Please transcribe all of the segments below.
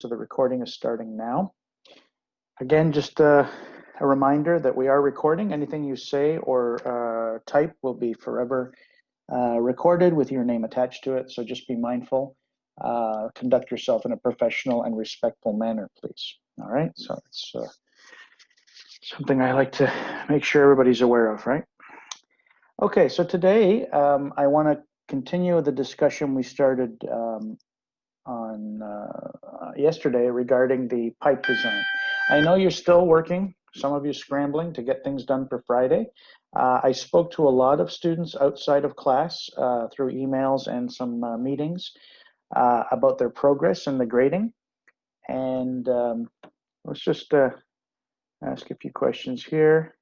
So the recording is starting now. Again, just a reminder that we are recording. Anything you say or type will be forever recorded with your name attached to it. So just be mindful. Conduct yourself in a professional and respectful manner, please. All right. So it's something I like to make sure everybody's aware of, right? Okay. So today I want to continue the discussion we started on yesterday regarding the pipe design. I know you're still working, some of you scrambling to get things done for Friday. I spoke to a lot of students outside of class through emails and some meetings about their progress in the grading. And let's just ask a few questions here.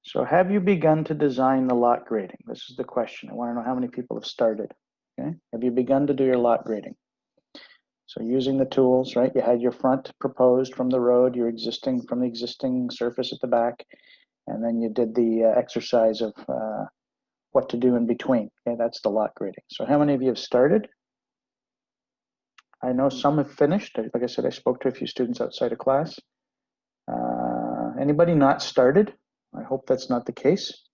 So have you begun to design the lot grading? This is the question. I want to know how many people have started. Okay. Have you begun to do your lot grading? So using the tools, right? You had your front proposed from the road, your existing from the existing surface at the back, and then you did the exercise of what to do in between. Okay, that's the lot grading. So how many of you have started? I know some have finished. Like I said, I spoke to a few students outside of class. Anybody not started? I hope that's not the case.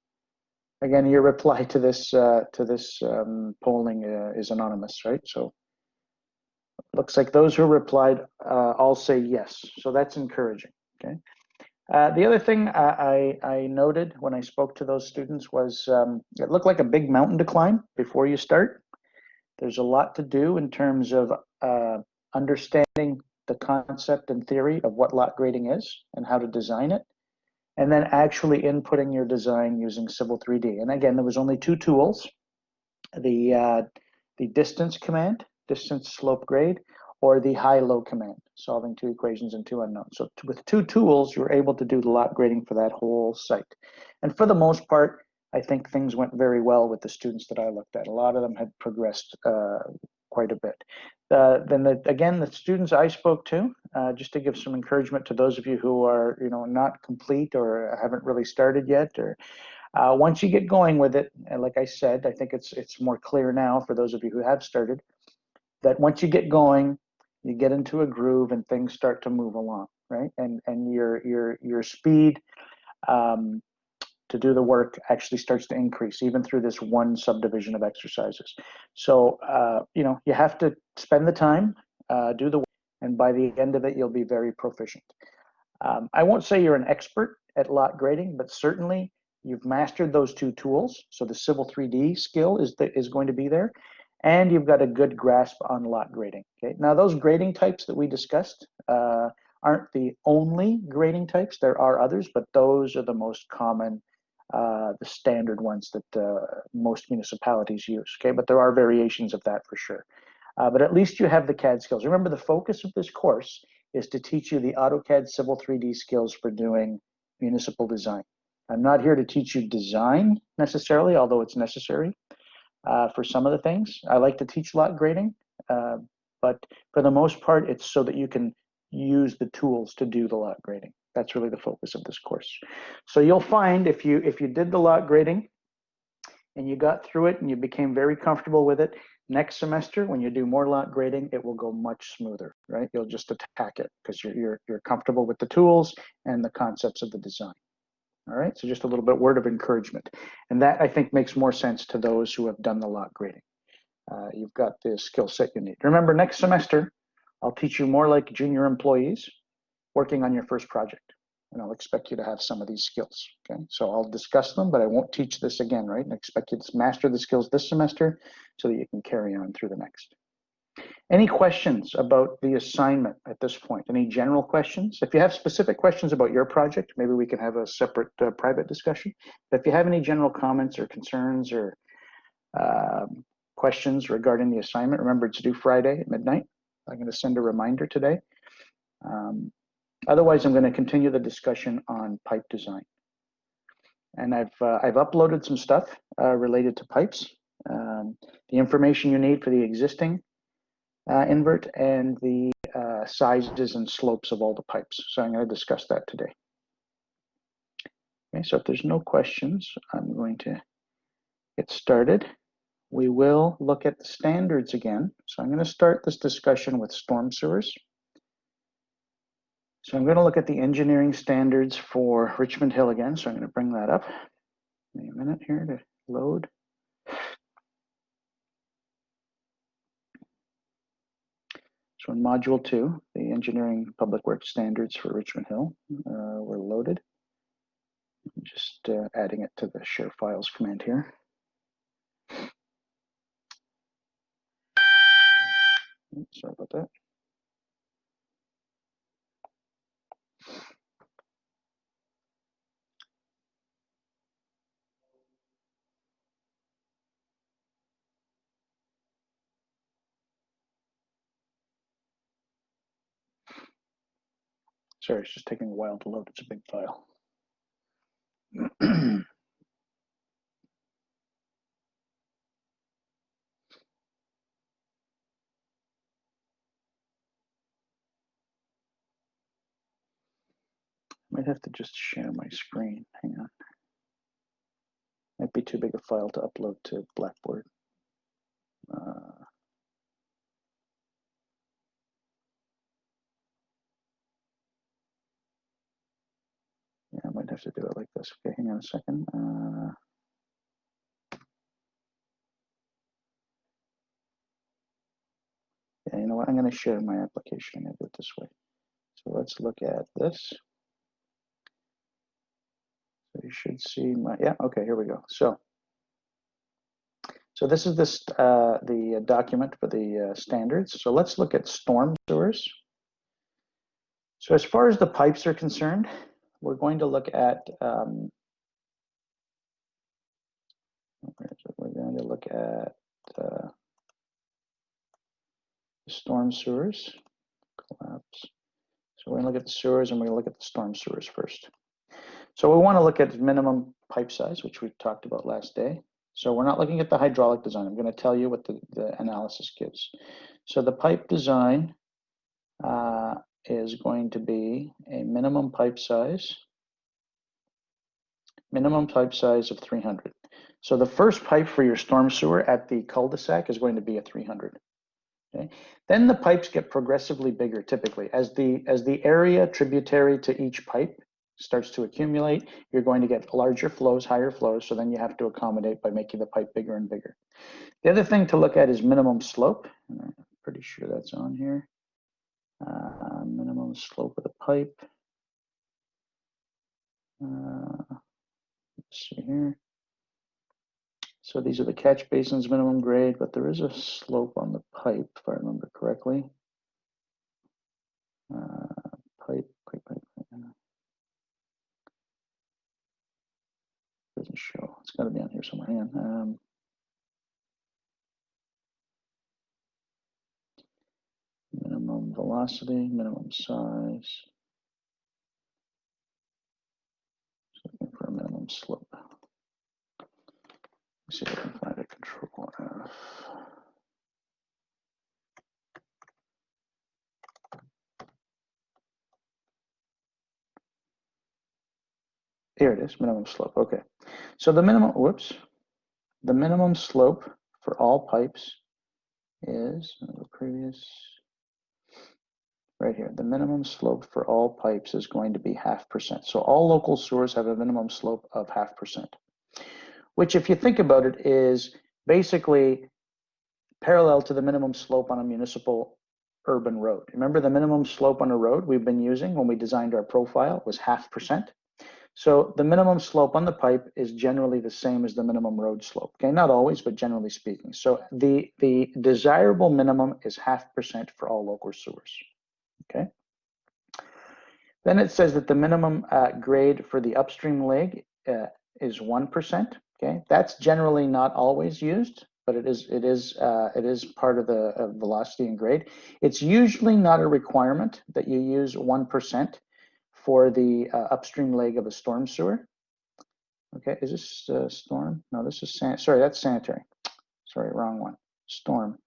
Again, your reply to this polling is anonymous, right? So looks like those who replied all say yes. So that's encouraging. Okay. The other thing I noted when I spoke to those students was it looked like a big mountain to climb before you start. There's a lot to do in terms of understanding the concept and theory of what lot grading is and how to design it, and then actually inputting your design using Civil 3D. And again, there was only two tools, the distance command, distance slope grade, or the high-low command, solving two equations and two unknowns. So with two tools, you were able to do the lot grading for that whole site. And for the most part, I think things went very well with the students that I looked at. A lot of them had progressed quite a bit. Again, the students I spoke to, just to give some encouragement to those of you who are, not complete or haven't really started yet, or once you get going with it, and like I said, I think it's more clear now for those of you who have started, that once you get going, you get into a groove and things start to move along, right? And your speed to do the work actually starts to increase even through this one subdivision of exercises. So you have to spend the time, do the work, and by the end of it, you'll be very proficient. I won't say you're an expert at lot grading, but certainly you've mastered those two tools. So the Civil 3D skill is going to be there, and you've got a good grasp on lot grading. Okay. Now those grading types that we discussed aren't the only grading types. There are others, but those are the most common, the standard ones that most municipalities use. Okay, but there are variations of that for sure. But at least you have the CAD skills. Remember, the focus of this course is to teach you the AutoCAD Civil 3D skills for doing municipal design. I'm not here to teach you design necessarily, although it's necessary for some of the things. I like to teach lot grading, but for the most part, it's so that you can use the tools to do the lot grading. That's really the focus of this course. So you'll find if you did the lot grading and you got through it and you became very comfortable with it, next semester, when you do more lot grading, it will go much smoother, right? You'll just attack it because you're comfortable with the tools and the concepts of the design. All right, so just a little bit word of encouragement. And that, I think, makes more sense to those who have done the lot grading. You've got the skill set you need. Remember, next semester, I'll teach you more like junior employees working on your first project. And I'll expect you to have some of these skills, okay? So I'll discuss them, but I won't teach this again, right? And I expect you to master the skills this semester so that you can carry on through the next. Any questions about the assignment at this point? Any general questions? If you have specific questions about your project, maybe we can have a separate private discussion. But if you have any general comments or concerns or questions regarding the assignment, remember it's due Friday at midnight. I'm going to send a reminder today. Otherwise, I'm going to continue the discussion on pipe design. And I've uploaded some stuff related to pipes. The information you need for the existing invert and the sizes and slopes of all the pipes. So I'm going to discuss that today. Okay, so if there's no questions, I'm going to get started. We will look at the standards again. So I'm going to start this discussion with storm sewers. So I'm going to look at the engineering standards for Richmond Hill again. So I'm going to bring that up. Give me a minute here to load. So in Module 2, the Engineering Public Works Standards for Richmond Hill were loaded. I'm just adding it to the share files command here. Sorry about that. Sorry, it's just taking a while to load. It's a big file. Might have to just share my screen. Hang on. Might be too big a file to upload to Blackboard. Yeah, I might have to do it like this. Okay, hang on a second. Yeah, you know what? I'm going to share my application. I'm going to do it this way. So let's look at this. So you should see my, yeah, okay, here we go. So this is the document for the standards. So let's look at storm sewers. So as far as the pipes are concerned, we're going to look at the storm sewers. Collapse. So we're going to look at the sewers and we're going to look at the storm sewers first. So we want to look at minimum pipe size, which we talked about last day. So we're not looking at the hydraulic design. I'm going to tell you what the analysis gives. So the pipe design is going to be a minimum pipe size of 300. So the first pipe for your storm sewer at the cul-de-sac is going to be a 300. Okay. Then the pipes get progressively bigger typically. As the area tributary to each pipe starts to accumulate, you're going to get larger flows, higher flows, so then you have to accommodate by making the pipe bigger and bigger. The other thing to look at is minimum slope. I'm pretty sure that's on here. Minimum slope of the pipe. Let's see here. So these are the catch basins minimum grade, but there is a slope on the pipe, if I remember correctly. Pipe. Doesn't show. It's got to be on here somewhere. Hang on. Minimum velocity, minimum size. Just looking for a minimum slope. Let's see if I can find a control F. Here it is, minimum slope. Okay. So the minimum, the minimum slope for all pipes is the previous. Right here, the minimum slope for all pipes is going to be 0.5%. So all local sewers have a minimum slope of 0.5%, which if you think about it is basically parallel to the minimum slope on a municipal urban road. Remember the minimum slope on a road we've been using when we designed our profile was 0.5%. So the minimum slope on the pipe is generally the same as the minimum road slope. Okay, not always, but generally speaking. So the desirable minimum is 0.5% for all local sewers. Okay. Then it says that the minimum grade for the upstream leg is 1%. Okay, that's generally not always used, but it is part of the velocity and grade. It's usually not a requirement that you use 1% for the upstream leg of a storm sewer. Okay, is this storm? No, this is sorry, that's sanitary. Sorry, wrong one. Storm.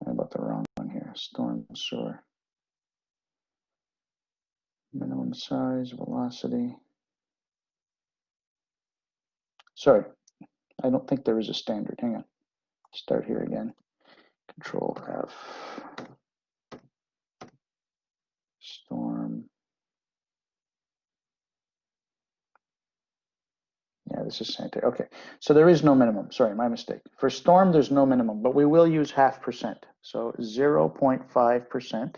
How about the wrong one here? Storm sewer. Minimum size, velocity. Sorry, I don't think there is a standard. Hang on. Start here again. Control F. Storm. Yeah, this is sanitary. Okay, so there is no minimum. Sorry, my mistake. For storm, there's no minimum, but we will use 0.5%. So 0.5%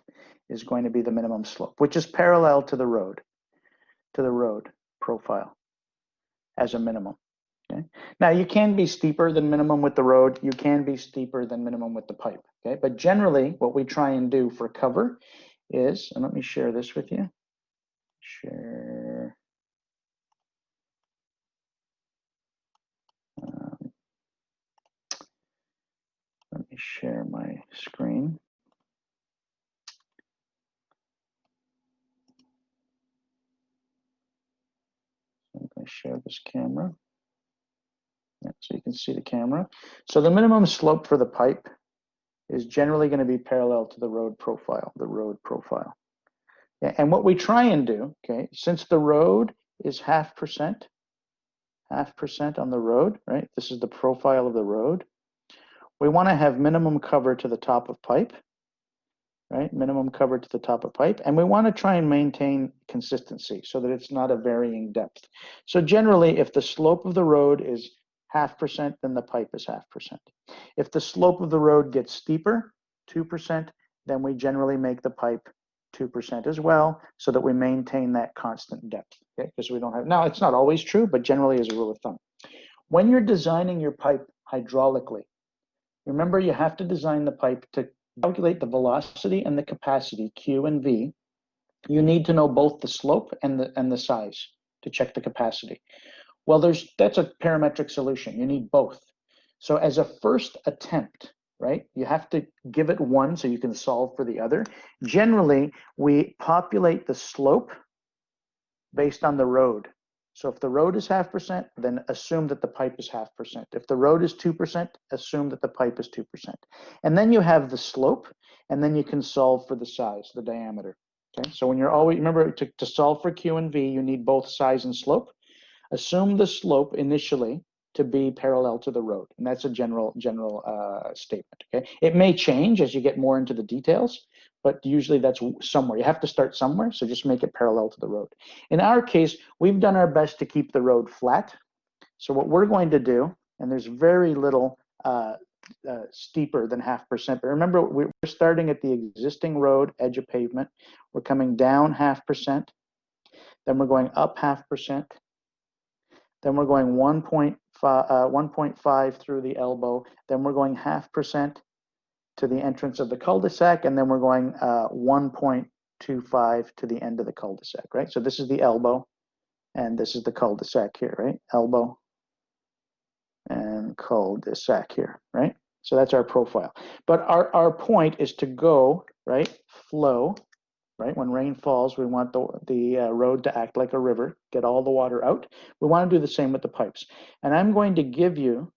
is going to be the minimum slope, which is parallel to the road profile as a minimum. Okay. Now you can be steeper than minimum with the road. You can be steeper than minimum with the pipe. Okay, but generally, what we try and do for cover is, and let me share this with you. Share. Let me share my screen. I'm going to share this camera. Yeah, so you can see the camera. So the minimum slope for the pipe is generally going to be parallel to the road profile, Yeah, and what we try and do, okay, since the road is 0.5% on the road, right? This is the profile of the road. We want to have minimum cover to the top of pipe, right? Minimum cover to the top of pipe. And we want to try and maintain consistency so that it's not a varying depth. So generally, if the slope of the road is 0.5%, then the pipe is 0.5%. If the slope of the road gets steeper, 2%, then we generally make the pipe 2% as well, so that we maintain that constant depth, okay? Because we don't have, now it's not always true, but generally as a rule of thumb. When you're designing your pipe hydraulically, remember you have to design the pipe to calculate the velocity and the capacity, Q and V. You need to know both the slope and the size to check the capacity. Well, that's a parametric solution. You need both. So as a first attempt, right, you have to give it one so you can solve for the other. Generally, we populate the slope based on the road. So if the road is 0.5%, then assume that the pipe is 0.5%. If the road is 2%, assume that the pipe is 2%. And then you have the slope, and then you can solve for the size, the diameter. Okay, so when you're always, remember to solve for Q and V, you need both size and slope. Assume the slope initially to be parallel to the road, and that's a general statement. Okay, it may change as you get more into the details, but usually that's somewhere. You have to start somewhere, so just make it parallel to the road. In our case, we've done our best to keep the road flat. So what we're going to do, and there's very little steeper than 0.5%, but remember we're starting at the existing road, edge of pavement. We're coming down 0.5%, then we're going up 0.5%. Then we're going 1.5 through the elbow. Then we're going 0.5% to the entrance of the cul-de-sac, and then we're going 1.25 to the end of the cul-de-sac, right? So this is the elbow, and this is the cul-de-sac here, right? Elbow and cul-de-sac here, right? So that's our profile. But our point is to go, right, flow, right? When rain falls, we want the road to act like a river, get all the water out. We want to do the same with the pipes. And I'm going to give you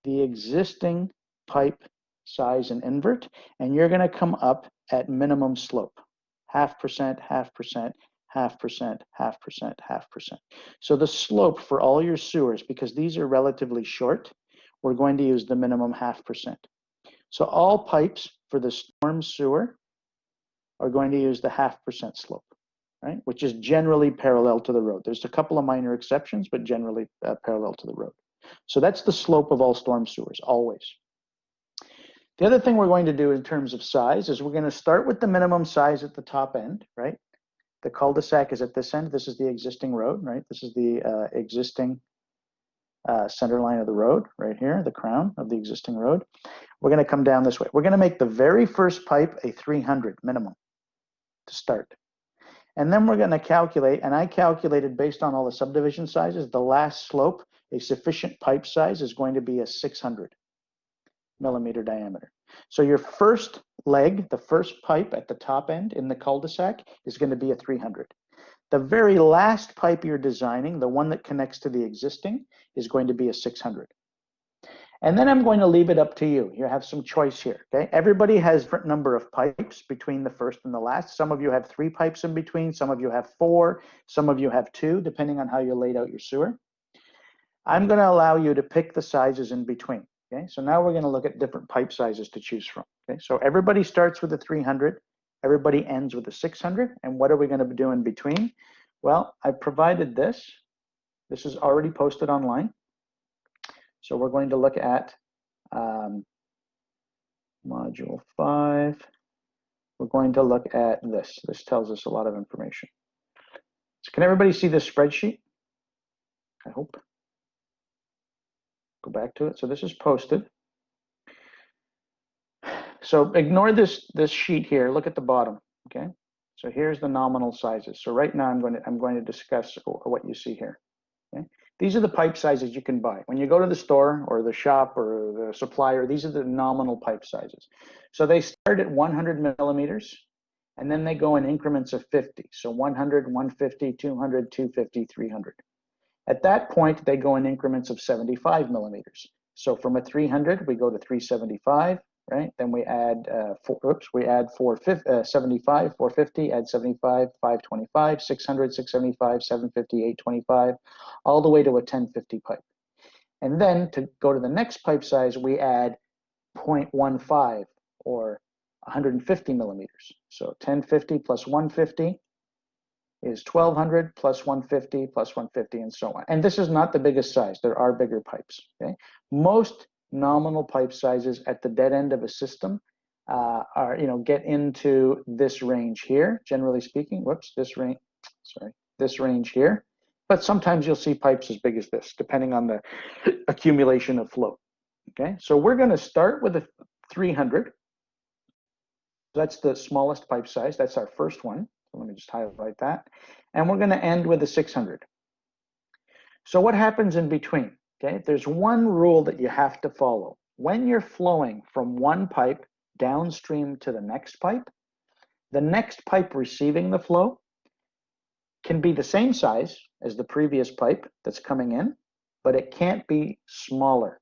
the existing pipe size and invert, and you're going to come up at minimum slope, 0.5%, 0.5%, 0.5%, 0.5%, 0.5%. So the slope for all your sewers, because these are relatively short, we're going to use the minimum 0.5%. So all pipes for the storm sewer are going to use the 0.5% slope, right? Which is generally parallel to the road. There's a couple of minor exceptions, but generally parallel to the road. So that's the slope of all storm sewers, always. The other thing we're going to do in terms of size is we're going to start with the minimum size at the top end, right? The cul-de-sac is at this end. This is the existing road, right? This is the existing center line of the road right here, the crown of the existing road. We're going to come down this way. We're going to make the very first pipe a 300 minimum to start. And then we're going to calculate, and I calculated based on all the subdivision sizes, the last slope, a sufficient pipe size is going to be a 600 millimeter diameter. So your first leg, the first pipe at the top end in the cul-de-sac is going to be a 300. The very last pipe you're designing, the one that connects to the existing, is going to be a 600. And then I'm going to leave it up to you. You have some choice here, okay? Everybody has a different number of pipes between the first and the last. Some of you have 3 pipes in between, some of you have 4, some of you have 2, depending on how you laid out your sewer. I'm gonna allow you to pick the sizes in between, okay? So now we're gonna look at different pipe sizes to choose from, okay? So everybody starts with a 300, everybody ends with a 600, and what are we gonna do in between? Well, I provided this. This is already posted online. So we're going to look at module 5. We're going to look at this. This tells us a lot of information. So can everybody see this spreadsheet? I hope. Go back to it. So this is posted. So ignore this sheet here. Look at the bottom. Okay. So here's the nominal sizes. So right now I'm going to discuss what you see here. Okay. These are the pipe sizes you can buy. When you go to the store or the shop or the supplier, these are the nominal pipe sizes. So they start at 100 millimeters, and then they go in increments of 50. So 100, 150, 200, 250, 300. At that point, they go in increments of 75 millimeters. So from a 300, we go to 375, right? Then we add, 75, 450, add 75, 525, 600, 675, 750, 825, all the way to a 1050 pipe. And then to go to the next pipe size, we add 0.15 or 150 millimeters. So 1050 plus 150 is 1200 plus 150 plus 150 and so on. And this is not the biggest size. There are bigger pipes. Okay? Most nominal pipe sizes at the dead end of a system are, get into this range here, generally speaking. Whoops, this range here. But sometimes you'll see pipes as big as this, depending on the accumulation of flow. Okay, so we're going to start with a 300. That's the smallest pipe size. That's our first one. So let me just highlight that. And we're going to end with a 600. So what happens in between? Okay, there's one rule that you have to follow. When you're flowing from one pipe downstream to the next pipe receiving the flow can be the same size as the previous pipe that's coming in, but it can't be smaller.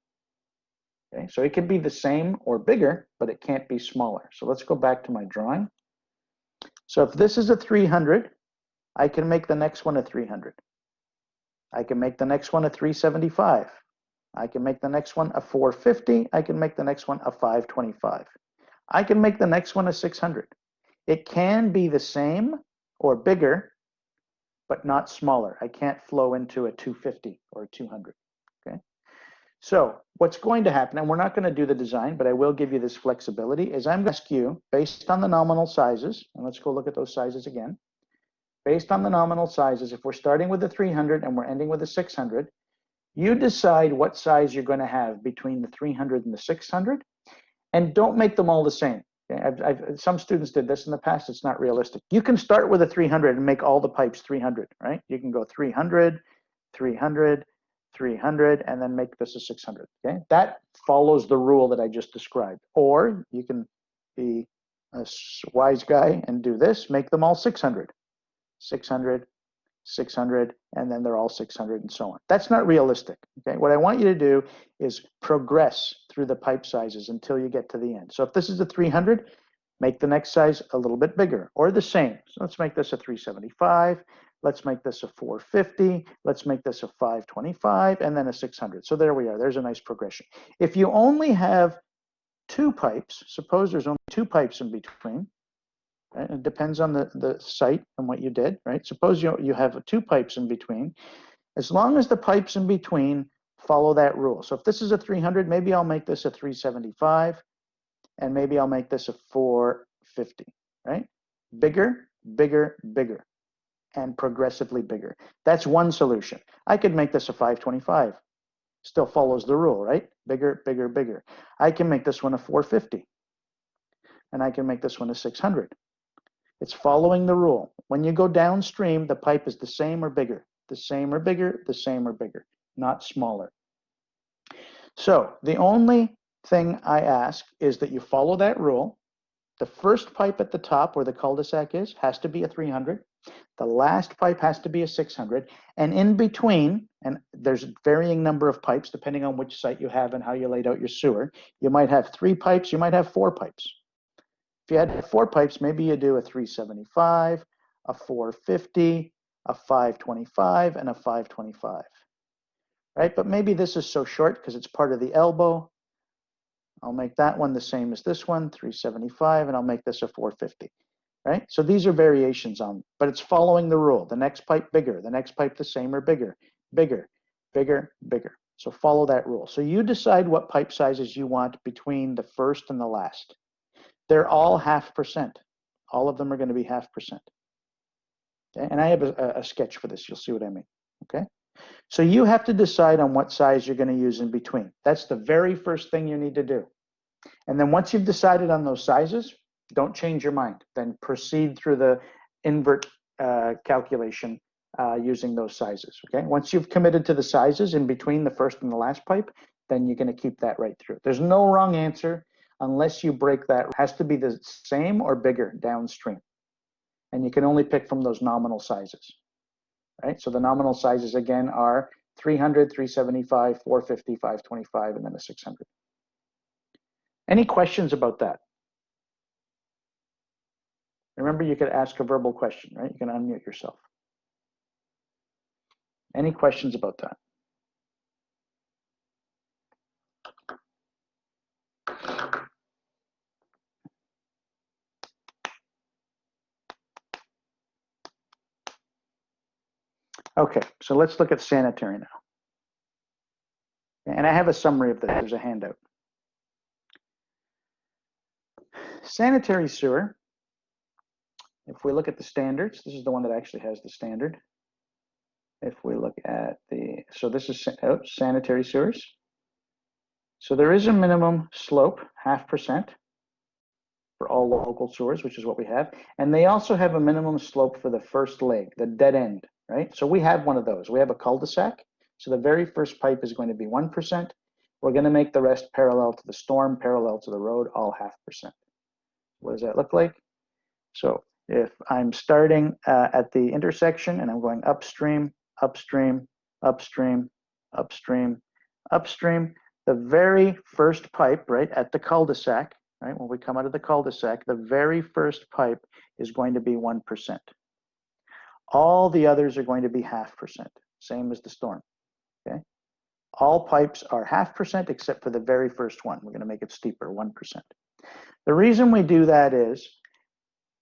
Okay, so it can be the same or bigger, but it can't be smaller. So let's go back to my drawing. So if this is a 300, I can make the next one a 300. I can make the next one a 375. I can make the next one a 450. I can make the next one a 525. I can make the next one a 600. It can be the same or bigger, but not smaller. I can't flow into a 250 or a 200. Okay. So what's going to happen, and we're not going to do the design, but I will give you this flexibility, is I'm going to ask you, based on the nominal sizes, and let's go look at those sizes again. Based on the nominal sizes, if we're starting with a 300 and we're ending with a 600, you decide what size you're going to have between the 300 and the 600, and don't make them all the same. Okay? Some students did this in the past. It's not realistic. You can start with a 300 and make all the pipes 300, right? You can go 300, 300, 300, and then make this a 600, okay? That follows the rule that I just described. Or you can be a wise guy and do this, make them all 600, 600, 600, and then they're all 600 and so on. That's not realistic, okay? What I want you to do is progress through the pipe sizes until you get to the end. So if this is a 300, make the next size a little bit bigger or the same. So let's make this a 375. Let's make this a 450. Let's make this a 525 and then a 600. So there we are. There's a nice progression. If you only have 2 pipes, suppose there's only 2 pipes in between, right? It depends on the site and what you did, right? Suppose you have 2 pipes in between. As long as the pipes in between follow that rule. So if this is a 300, maybe I'll make this a 375, and maybe I'll make this a 450, right? Bigger, bigger, bigger, and progressively bigger. That's one solution. I could make this a 525. Still follows the rule, right? Bigger, bigger, bigger. I can make this one a 450, and I can make this one a 600. It's following the rule. When you go downstream, the pipe is the same or bigger, the same or bigger, the same or bigger, not smaller. So the only thing I ask is that you follow that rule. The first pipe at the top where the cul-de-sac is has to be a 300. The last pipe has to be a 600, and in between, and there's a varying number of pipes depending on which site you have and how you laid out your sewer. You might have 3 pipes, you might have 4 pipes. If you had 4 pipes, maybe you do a 375, a 450, a 525, and a 525, right? But maybe this is so short because it's part of the elbow. I'll make that one the same as this one, 375, and I'll make this a 450. Right? So these are variations on, but it's following the rule. The next pipe bigger, the next pipe the same or bigger, bigger, bigger, bigger. So follow that rule. So you decide what pipe sizes you want between the first and the last. They're all 0.5%. All of them are going to be 0.5%. Okay? And I have a sketch for this. You'll see what I mean. Okay? So you have to decide on what size you're going to use in between. That's the very first thing you need to do. And then once you've decided on those sizes, don't change your mind. Then proceed through the invert calculation using those sizes. Okay. Once you've committed to the sizes in between the first and the last pipe, then you're going to keep that right through. There's no wrong answer unless you break that. It has to be the same or bigger downstream. And you can only pick from those nominal sizes. Right. So the nominal sizes again are 300, 375, 450, 525, and then a 600. Any questions about that? Remember, you could ask a verbal question, right? You can unmute yourself. Any questions about that? Okay, so let's look at sanitary now. And I have a summary of this. There's a handout. Sanitary sewer. If we look at the standards, this is the one that actually has the standard. If we look at the, so this is sanitary sewers. So there is a minimum slope, 0.5% for all local sewers, which is what we have. And they also have a minimum slope for the first leg, the dead end, right? So we have one of those. We have a cul-de-sac. So the very first pipe is going to be 1%. We're going to make the rest parallel to the storm, parallel to the road, all 0.5%. What does that look like? So if I'm starting at the intersection and I'm going upstream, upstream, upstream, upstream, upstream, the very first pipe, right, at the cul-de-sac, right, when we come out of the cul-de-sac, the very first pipe is going to be 1%. All the others are going to be 0.5%, same as the storm, okay? All pipes are 0.5% except for the very first one. We're going to make it steeper, 1%. The reason we do that is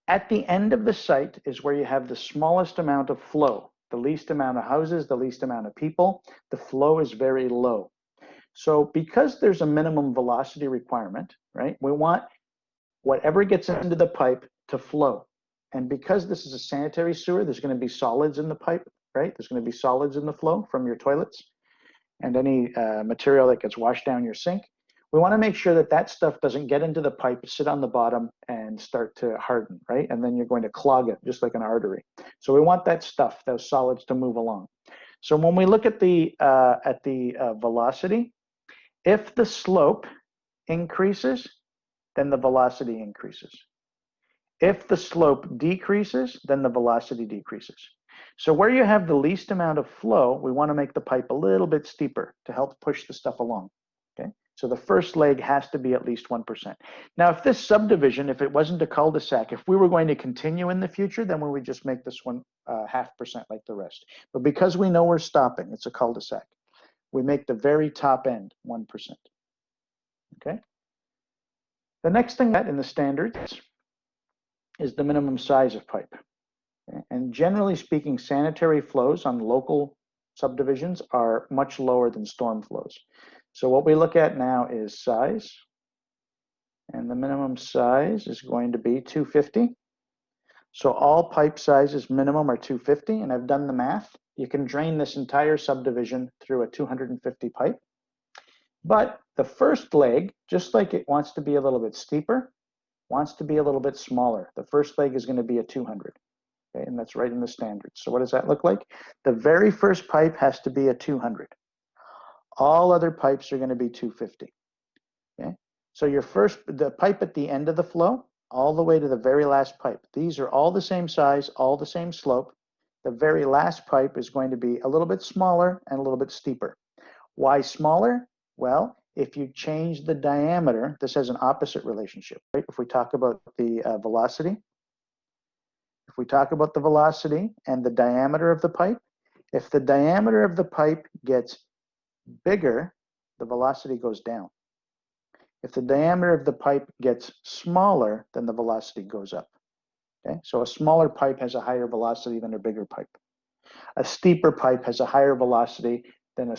at the end of the site is where you have the smallest amount of flow, the least amount of houses, the least amount of people. The flow is very low. So because there's a minimum velocity requirement, right, we want whatever gets into the pipe to flow. And because this is a sanitary sewer, there's going to be solids in the pipe, right? There's going to be solids in the flow from your toilets and any material that gets washed down your sink. We want to make sure that that stuff doesn't get into the pipe, sit on the bottom, and start to harden, right? And then you're going to clog it, just like an artery. So we want that stuff, those solids, to move along. So when we look at the velocity, if the slope increases, then the velocity increases. If the slope decreases, then the velocity decreases. So where you have the least amount of flow, we want to make the pipe a little bit steeper to help push the stuff along. Okay? So the first leg has to be at least 1%. Now, if this subdivision, if it wasn't a cul-de-sac, if we were going to continue in the future, then we would just make this one 0.5% like the rest. But because we know we're stopping, it's a cul-de-sac, we make the very top end 1%. Okay? The next thing that in the standards is the minimum size of pipe. Okay? And generally speaking, sanitary flows on local subdivisions are much lower than storm flows. So what we look at now is size, and the minimum size is going to be 250. So all pipe sizes minimum are 250, and I've done the math. You can drain this entire subdivision through a 250 pipe. But the first leg, just like it wants to be a little bit steeper, wants to be a little bit smaller. The first leg is going to be a 200. Okay, and that's right in the standards. So what does that look like? The very first pipe has to be a 200. All other pipes are going to be 250. Okay, so the pipe at the end of the flow, all the way to the very last pipe. These are all the same size, all the same slope. the very last pipe is going to be a little bit smaller and a little bit steeper. Why smaller? Well, if you change the diameter, this has an opposite relationship, right? If we talk about the velocity, if we talk about the velocity and the diameter of the pipe, if the diameter of the pipe gets bigger, the velocity goes down. If the diameter of the pipe gets smaller, then the velocity goes up. Okay, so a smaller pipe has a higher velocity than a bigger pipe. A steeper pipe has a higher velocity than a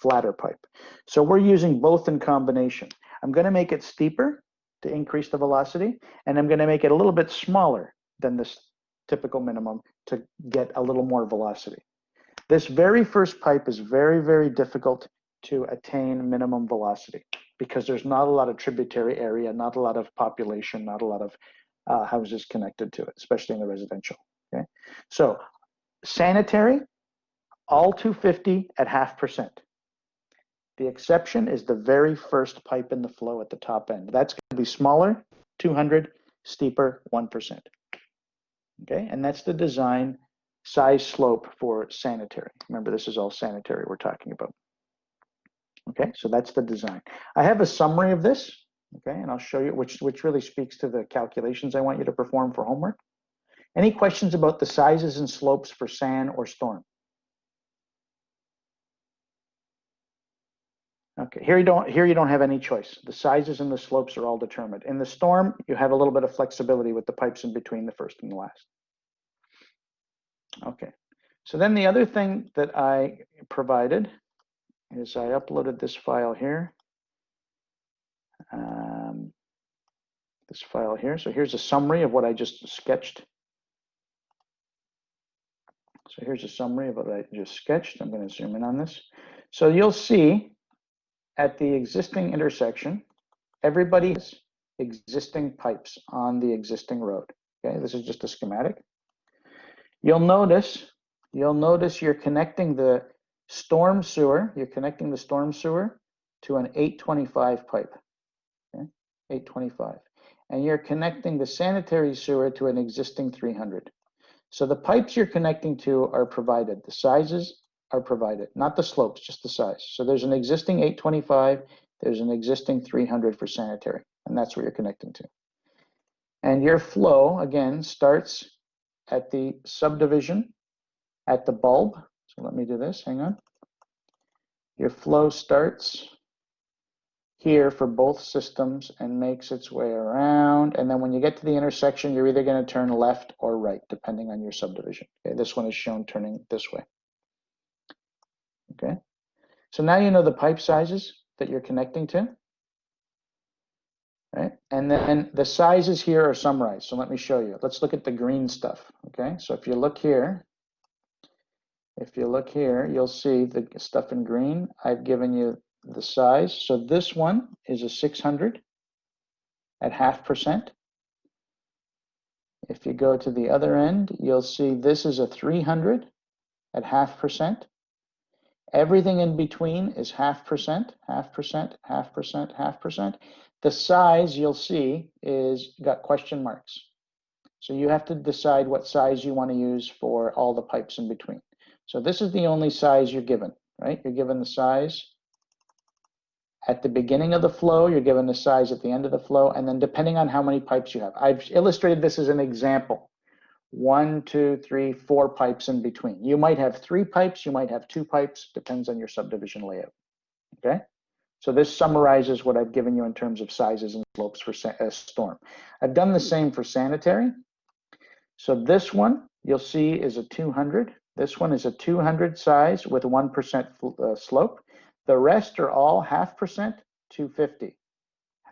flatter pipe. So we're using both in combination. I'm going to make it steeper to increase the velocity, and I'm going to make it a little bit smaller than this typical minimum to get a little more velocity. This very first pipe is very, very difficult to attain minimum velocity because there's not a lot of tributary area, not a lot of population, not a lot of houses connected to it, especially in the residential. Okay, so sanitary, all 250 at 0.5%. The exception is the very first pipe in the flow at the top end. That's going to be smaller, 200, steeper, 1%. Okay, and that's the design size slope for sanitary. Remember, this is all sanitary we're talking about. Okay, so that's the design. I have a summary of this, okay, and I'll show you, which really speaks to the calculations I want you to perform for homework. Any questions about the sizes and slopes for SAN or storm? Okay, here you don't have any choice. The sizes and the slopes are all determined. In the storm, you have a little bit of flexibility with the pipes in between the first and the last. Okay, so then the other thing that I provided is I uploaded this file here. This file here. So here's a summary of what I just sketched. So here's a summary of what I just sketched. I'm going to zoom in on this. So you'll see at the existing intersection, everybody has existing pipes on the existing road. Okay, this is just a schematic. You'll notice you're connecting the storm sewer. You're connecting the storm sewer to an 825 pipe. Okay, 825, and you're connecting the sanitary sewer to an existing 300. So the pipes you're connecting to are provided. The sizes are provided, not the slopes, just the size. So there's an existing 825, there's an existing 300 for sanitary, and that's what you're connecting to. And your flow, again, starts at the subdivision, at the bulb. So let me do this, hang on. Your flow starts here for both systems and makes its way around. And then when you get to the intersection, you're either going to turn left or right, depending on your subdivision. Okay, this one is shown turning this way. Okay, so now you know the pipe sizes that you're connecting to, right? And then the sizes here are summarized. So let me show you. Let's look at the green stuff. Okay, so if you look here, you'll see the stuff in green. I've given you the size. So this one is a 600 at 0.5%. If you go to the other end, you'll see this is a 300 at 0.5%. Everything in between is 0.5%, 0.5%, 0.5%, 0.5%. The size you'll see is got question marks. So you have to decide what size you want to use for all the pipes in between. So this is the only size you're given, right? You're given the size at the beginning of the flow, you're given the size at the end of the flow, and then depending on how many pipes you have. I've illustrated this as an example. 1, 2, 3, 4 pipes in between. You might have 3 pipes, you might have 2 pipes, depends on your subdivision layout. Okay, so this summarizes what I've given you in terms of sizes and slopes for storm. I've done the same for sanitary. So this one you'll see is a 200. This one is a 200 size with 1% slope. The rest are all 0.5%, 250,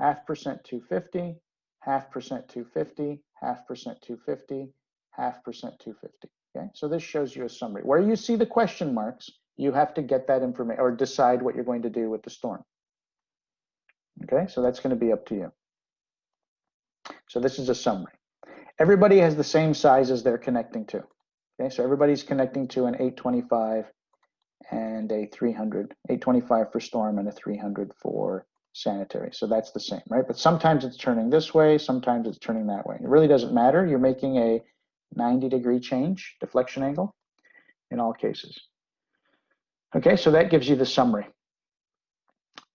0.5% 250, 0.5% 250, 0.5% 250. 0.5% 250. Okay, so this shows you a summary. Where you see the question marks, you have to get that information or decide what you're going to do with the storm. Okay, so that's going to be up to you. So this is a summary. Everybody has the same sizes they're connecting to. Okay, so everybody's connecting to an 825 and a 300, 825 for storm and a 300 for sanitary. So that's the same, right? But sometimes it's turning this way, sometimes it's turning that way. It really doesn't matter. You're making a 90-degree change, deflection angle in all cases. Okay, so that gives you the summary.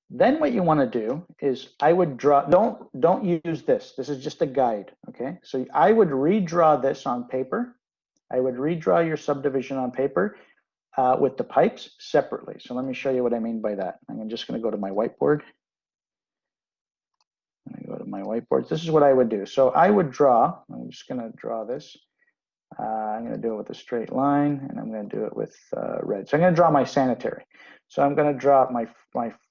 Then what you want to do is I would draw, don't use this. This is just a guide, okay? So I would redraw this on paper. I would redraw your subdivision on paper with the pipes separately. So let me show you what I mean by that. I'm just going to go to my whiteboard. I go to my whiteboard. This is what I would do. So I would draw, I'm just going to draw this. I'm going to do it with a straight line, and I'm going to do it with red. So I'm going to draw my sanitary. So I'm going to draw my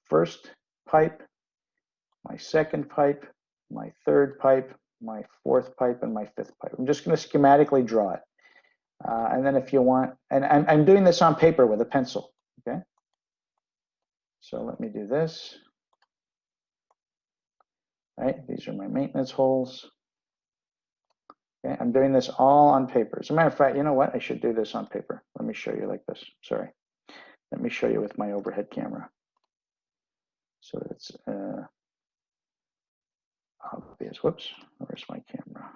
first pipe, my second pipe, my third pipe, my fourth pipe, and my fifth pipe. I'm just going to schematically draw it. And then if you want, and I'm doing this on paper with a pencil, okay? So let me do this. Right, these are my maintenance holes. Okay, I'm doing this all on paper. As a matter of fact, you know what? I should do this on paper. Let me show you like this. Sorry. Let me show you with my overhead camera. So it's obvious. Whoops, where's my camera?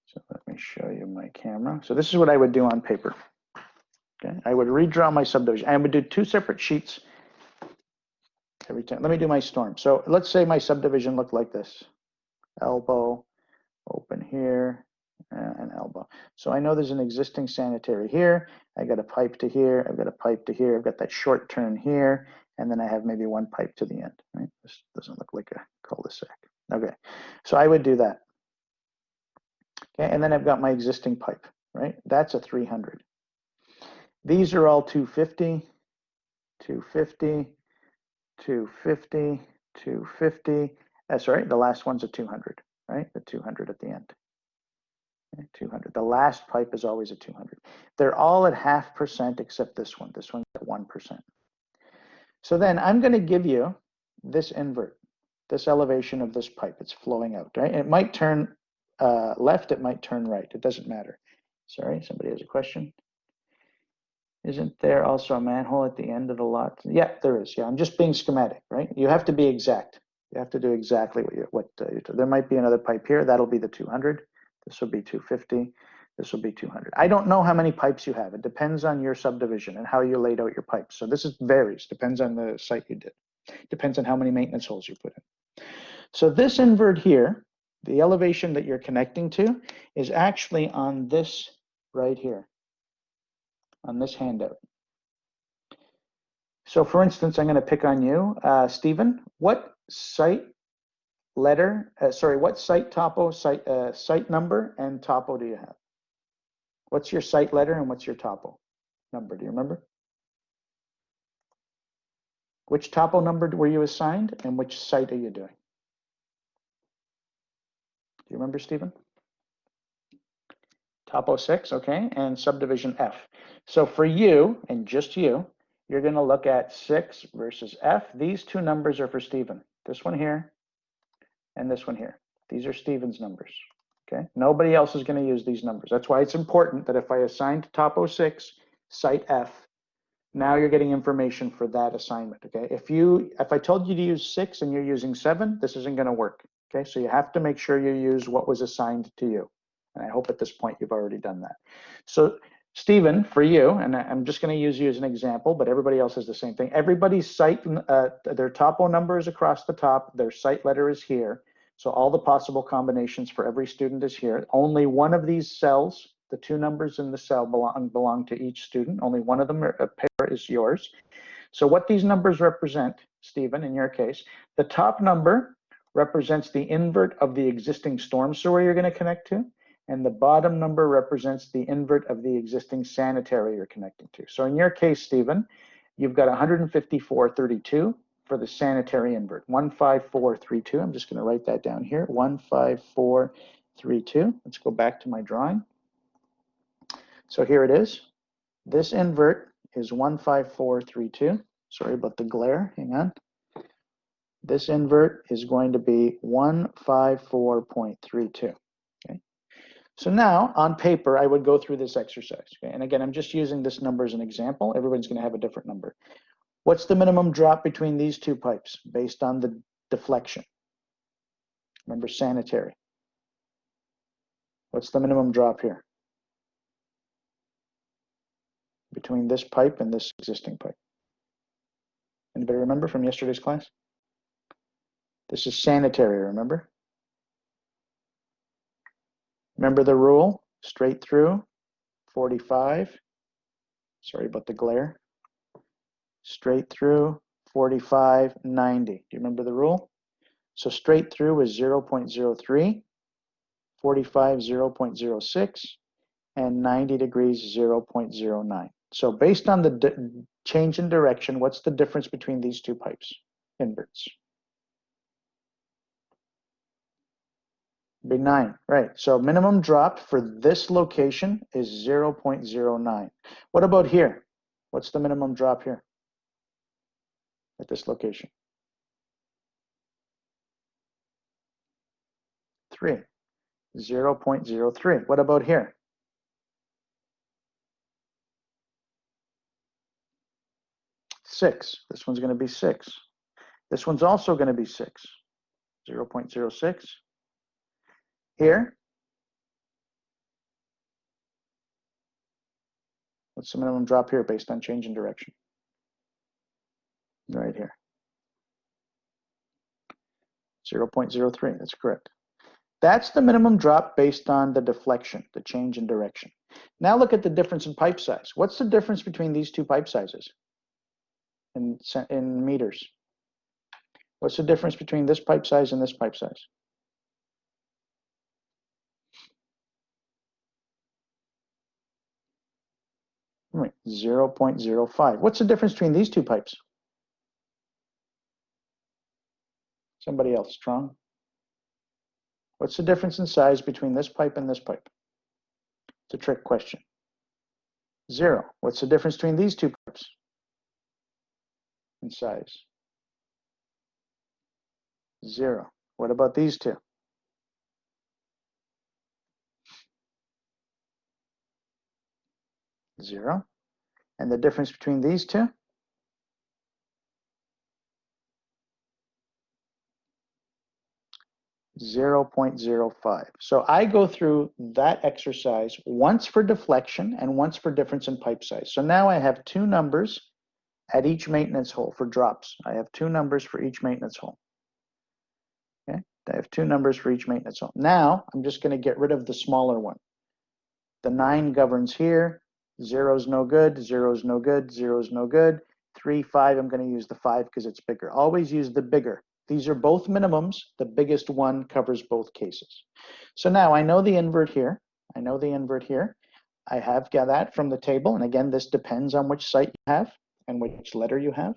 So let me show you my camera. So this is what I would do on paper. Okay, I would redraw my subdivision. I would do 2 separate sheets every time. Let me do my storm. So let's say my subdivision looked like this. Elbow, open here, and elbow. So I know there's an existing sanitary here. I got a pipe to here. I've got a pipe to here. I've got that short turn here. And then I have maybe 1 pipe to the end. Right? This doesn't look like a cul-de-sac. Okay, so I would do that. Okay, and then I've got my existing pipe, right? That's a 300. These are all 250, 250, 250, 250. Sorry, the last one's a 200, right? The 200 at the end. Okay, 200. The last pipe is always a 200. They're all at 0.5% except this one. This one's at 1%. So then I'm going to give you this invert, this elevation of this pipe. It's flowing out, right? It might turn left, it might turn right. It doesn't matter. Sorry, somebody has a question. Isn't there also a manhole at the end of the lot? Yeah, there is. Yeah, I'm just being schematic, right? You have to be exact. You have to do exactly what there might be another pipe here. That'll be the 200. This will be 250. This will be 200. I don't know how many pipes you have. It depends on your subdivision and how you laid out your pipes. So this varies. Depends on the site you did. Depends on how many maintenance holes you put in. So this invert here, the elevation that you're connecting to, is actually on this right here, on this handout. So for instance, I'm going to pick on you, Stephen. What site letter, what site topo, site number and topo do you have? What's your site letter and what's your topo number? Do you remember? Which topo number were you assigned and which site are you doing? Do you remember, Stephen? Topo 6, okay, and subdivision F. So for you, and just you, you're going to look at 6 versus F. These 2 numbers are for Stephen. This one here and this one here. These are Stephen's numbers, okay? Nobody else is going to use these numbers. That's why it's important that if I assign to Topo 6, site F, now you're getting information for that assignment, okay? If I told you to use 6 and you're using 7, this isn't going to work, okay? So you have to make sure you use what was assigned to you. And I hope at this point you've already done that. So Stephen, for you, and I'm just going to use you as an example, but everybody else has the same thing. Everybody's site, their topo number is across the top. Their site letter is here. So all the possible combinations for every student is here. Only one of these cells, the 2 numbers in the cell belong to each student. Only one of them, a pair, is yours. So what these numbers represent, Stephen, in your case, the top number represents the invert of the existing storm sewer you're going to connect to. And the bottom number represents the invert of the existing sanitary you're connecting to. So in your case, Stephen, you've got 154.32 for the sanitary invert, 154.32. I'm just going to write that down here, 154.32. Let's go back to my drawing. So here it is. This invert is 154.32. Sorry about the glare, hang on. This invert is going to be 154.32. So now, on paper, I would go through this exercise. Okay? And again, I'm just using this number as an example. Everyone's going to have a different number. What's the minimum drop between these 2 pipes based on the deflection. Remember sanitary. What's the minimum drop here? Between this pipe and this existing pipe. Anybody remember from yesterday's class? This is sanitary, remember? Remember the rule? Straight through, 45. Sorry about the glare. Straight through, 45, 90. Do you remember the rule? So straight through is 0.03, 45, 0.06, and 90 degrees, 0.09. So based on the change in direction, what's the difference between these two pipes, inverts? Be 9, right. So minimum drop for this location is 0.09. What about here? What's the minimum drop here at this location? 3, 0.03. What about here? 6. This one's going to be 6. This one's also going to be 6, 0.06. Here, what's the minimum drop here based on change in direction? Right here, 0.03, that's correct. That's the minimum drop based on the deflection, the change in direction. Now look at the difference in pipe size. What's the difference between these two pipe sizes in meters? What's the difference between this pipe size and this pipe size? Right, 0.05. What's the difference between these two pipes? Somebody else, strong. What's the difference in size between this pipe and this pipe? It's a trick question. 0. What's the difference between these two pipes in size? 0. What about these two? 0. And the difference between these two? 0.05. So I go through that exercise once for deflection and once for difference in pipe size. So now I have two numbers at each maintenance hole for drops. I have two numbers for each maintenance hole. Okay, I have two numbers for each maintenance hole. Now I'm just going to get rid of the smaller one. The 9 governs here. 0's no good, 0's no good, 0's no good. 3, 5, I'm going to use the 5 because it's bigger. Always use the bigger. These are both minimums. The biggest one covers both cases. So now I know the invert here. I know the invert here. I have got that from the table. And again, this depends on which site you have and which letter you have.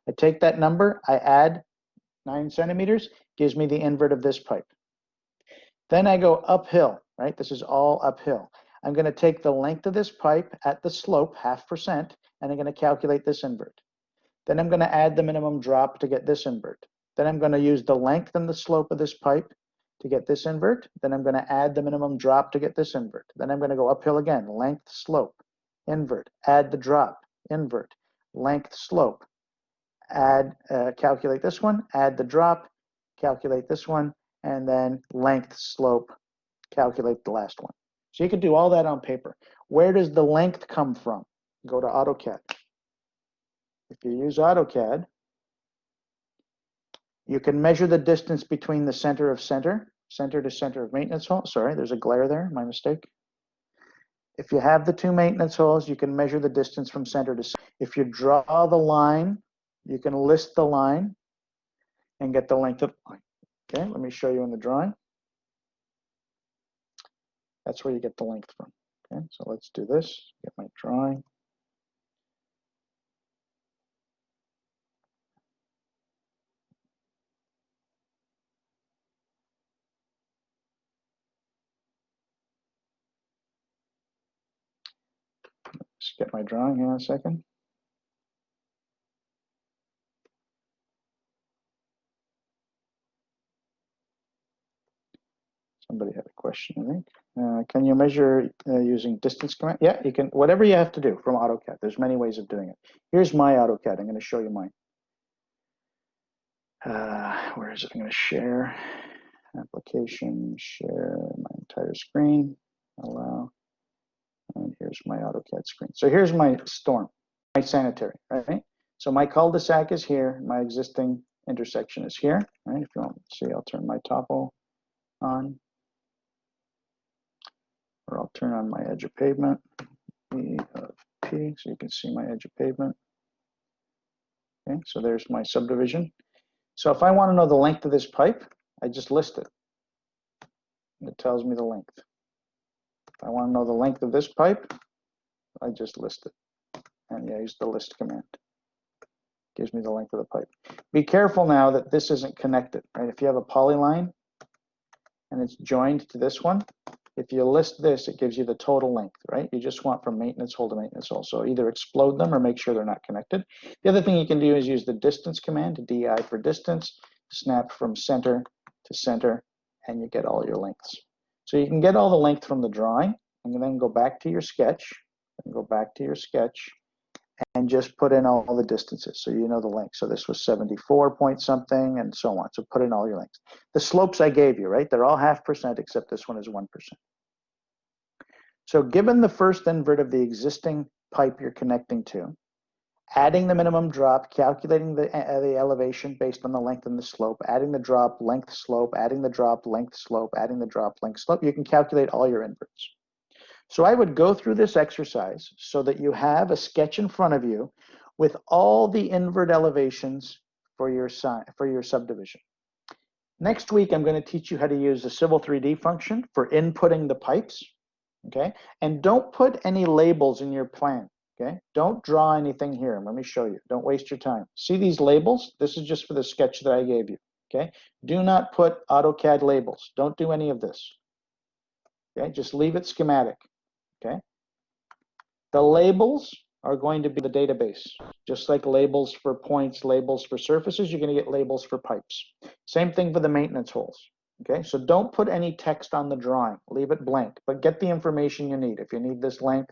I take that number, I add 9 centimeters, gives me the invert of this pipe. Then I go uphill, right? This is all uphill. I'm going to take the length of this pipe at the slope, 0.5%, and I'm going to calculate this invert. Then I'm going to add the minimum drop to get this invert. Then I'm going to use the length and the slope of this pipe to get this invert. Then I'm going to add the minimum drop to get this invert. Then I'm going to go uphill again, length, slope, invert, add the drop, invert, length, slope, add, calculate this one, add the drop, calculate this one, and then length, slope, calculate the last one. So you could do all that on paper. Where does the length come from? Go to AutoCAD. If you use AutoCAD, you can measure the distance between the center of center to center of maintenance hole. Sorry, there's a glare there, my mistake. If you have the two maintenance holes, you can measure the distance from center to center. If you draw the line, you can list the line and get the length of the line. Okay, let me show you in the drawing. That's where you get the length from. Okay, so let's do this. Get my drawing. Just get my drawing here in a second. Somebody had a question, I think. Can you measure using distance command? Yeah, you can, whatever you have to do from AutoCAD. There's many ways of doing it. Here's my AutoCAD. I'm going to show you mine. Where is it? I'm going to share application, share my entire screen, allow, and here's my AutoCAD screen. So here's my storm, my sanitary, right? So my cul-de-sac is here, my existing intersection is here, right? If you want to see, I'll turn my topo on, or I'll turn on my edge of pavement, E of P, so you can see my edge of pavement. Okay, so there's my subdivision. So if I want to know the length of this pipe, I just list it. It tells me the length. If I want to know the length of this pipe, I just list it. And yeah, use the list command. Gives me the length of the pipe. Be careful now that this isn't connected, right? If you have a polyline and it's joined to this one, if you list this, it gives you the total length, right? You just want from maintenance hole to maintenance hole. So either explode them or make sure they're not connected. The other thing you can do is use the distance command, DI for distance, snap from center to center, and you get all your lengths. So you can get all the length from the drawing, and then go back to your sketch, and just put in all the distances so you know the length. So this was 74 point something and so on. So put in all your lengths. The slopes I gave you, right? They're all 0.5% except this one is 1%. So given the first invert of the existing pipe you're connecting to, adding the minimum drop, calculating the elevation based on the length and the slope, adding the drop, length, slope, adding the drop, length, slope, adding the drop, length, slope, you can calculate all your inverts. So I would go through this exercise so that you have a sketch in front of you with all the invert elevations for your subdivision. Next week, I'm going to teach you how to use the Civil 3D function for inputting the pipes, okay? And don't put any labels in your plan, okay? Don't draw anything here. Let me show you. Don't waste your time. See these labels? This is just for the sketch that I gave you, okay? Do not put AutoCAD labels. Don't do any of this, okay? Just leave it schematic. Okay. The labels are going to be the database, just like labels for points, labels for surfaces, you're going to get labels for pipes. Same thing for the maintenance holes. Okay, so don't put any text on the drawing, leave it blank, but get the information you need. If you need this length,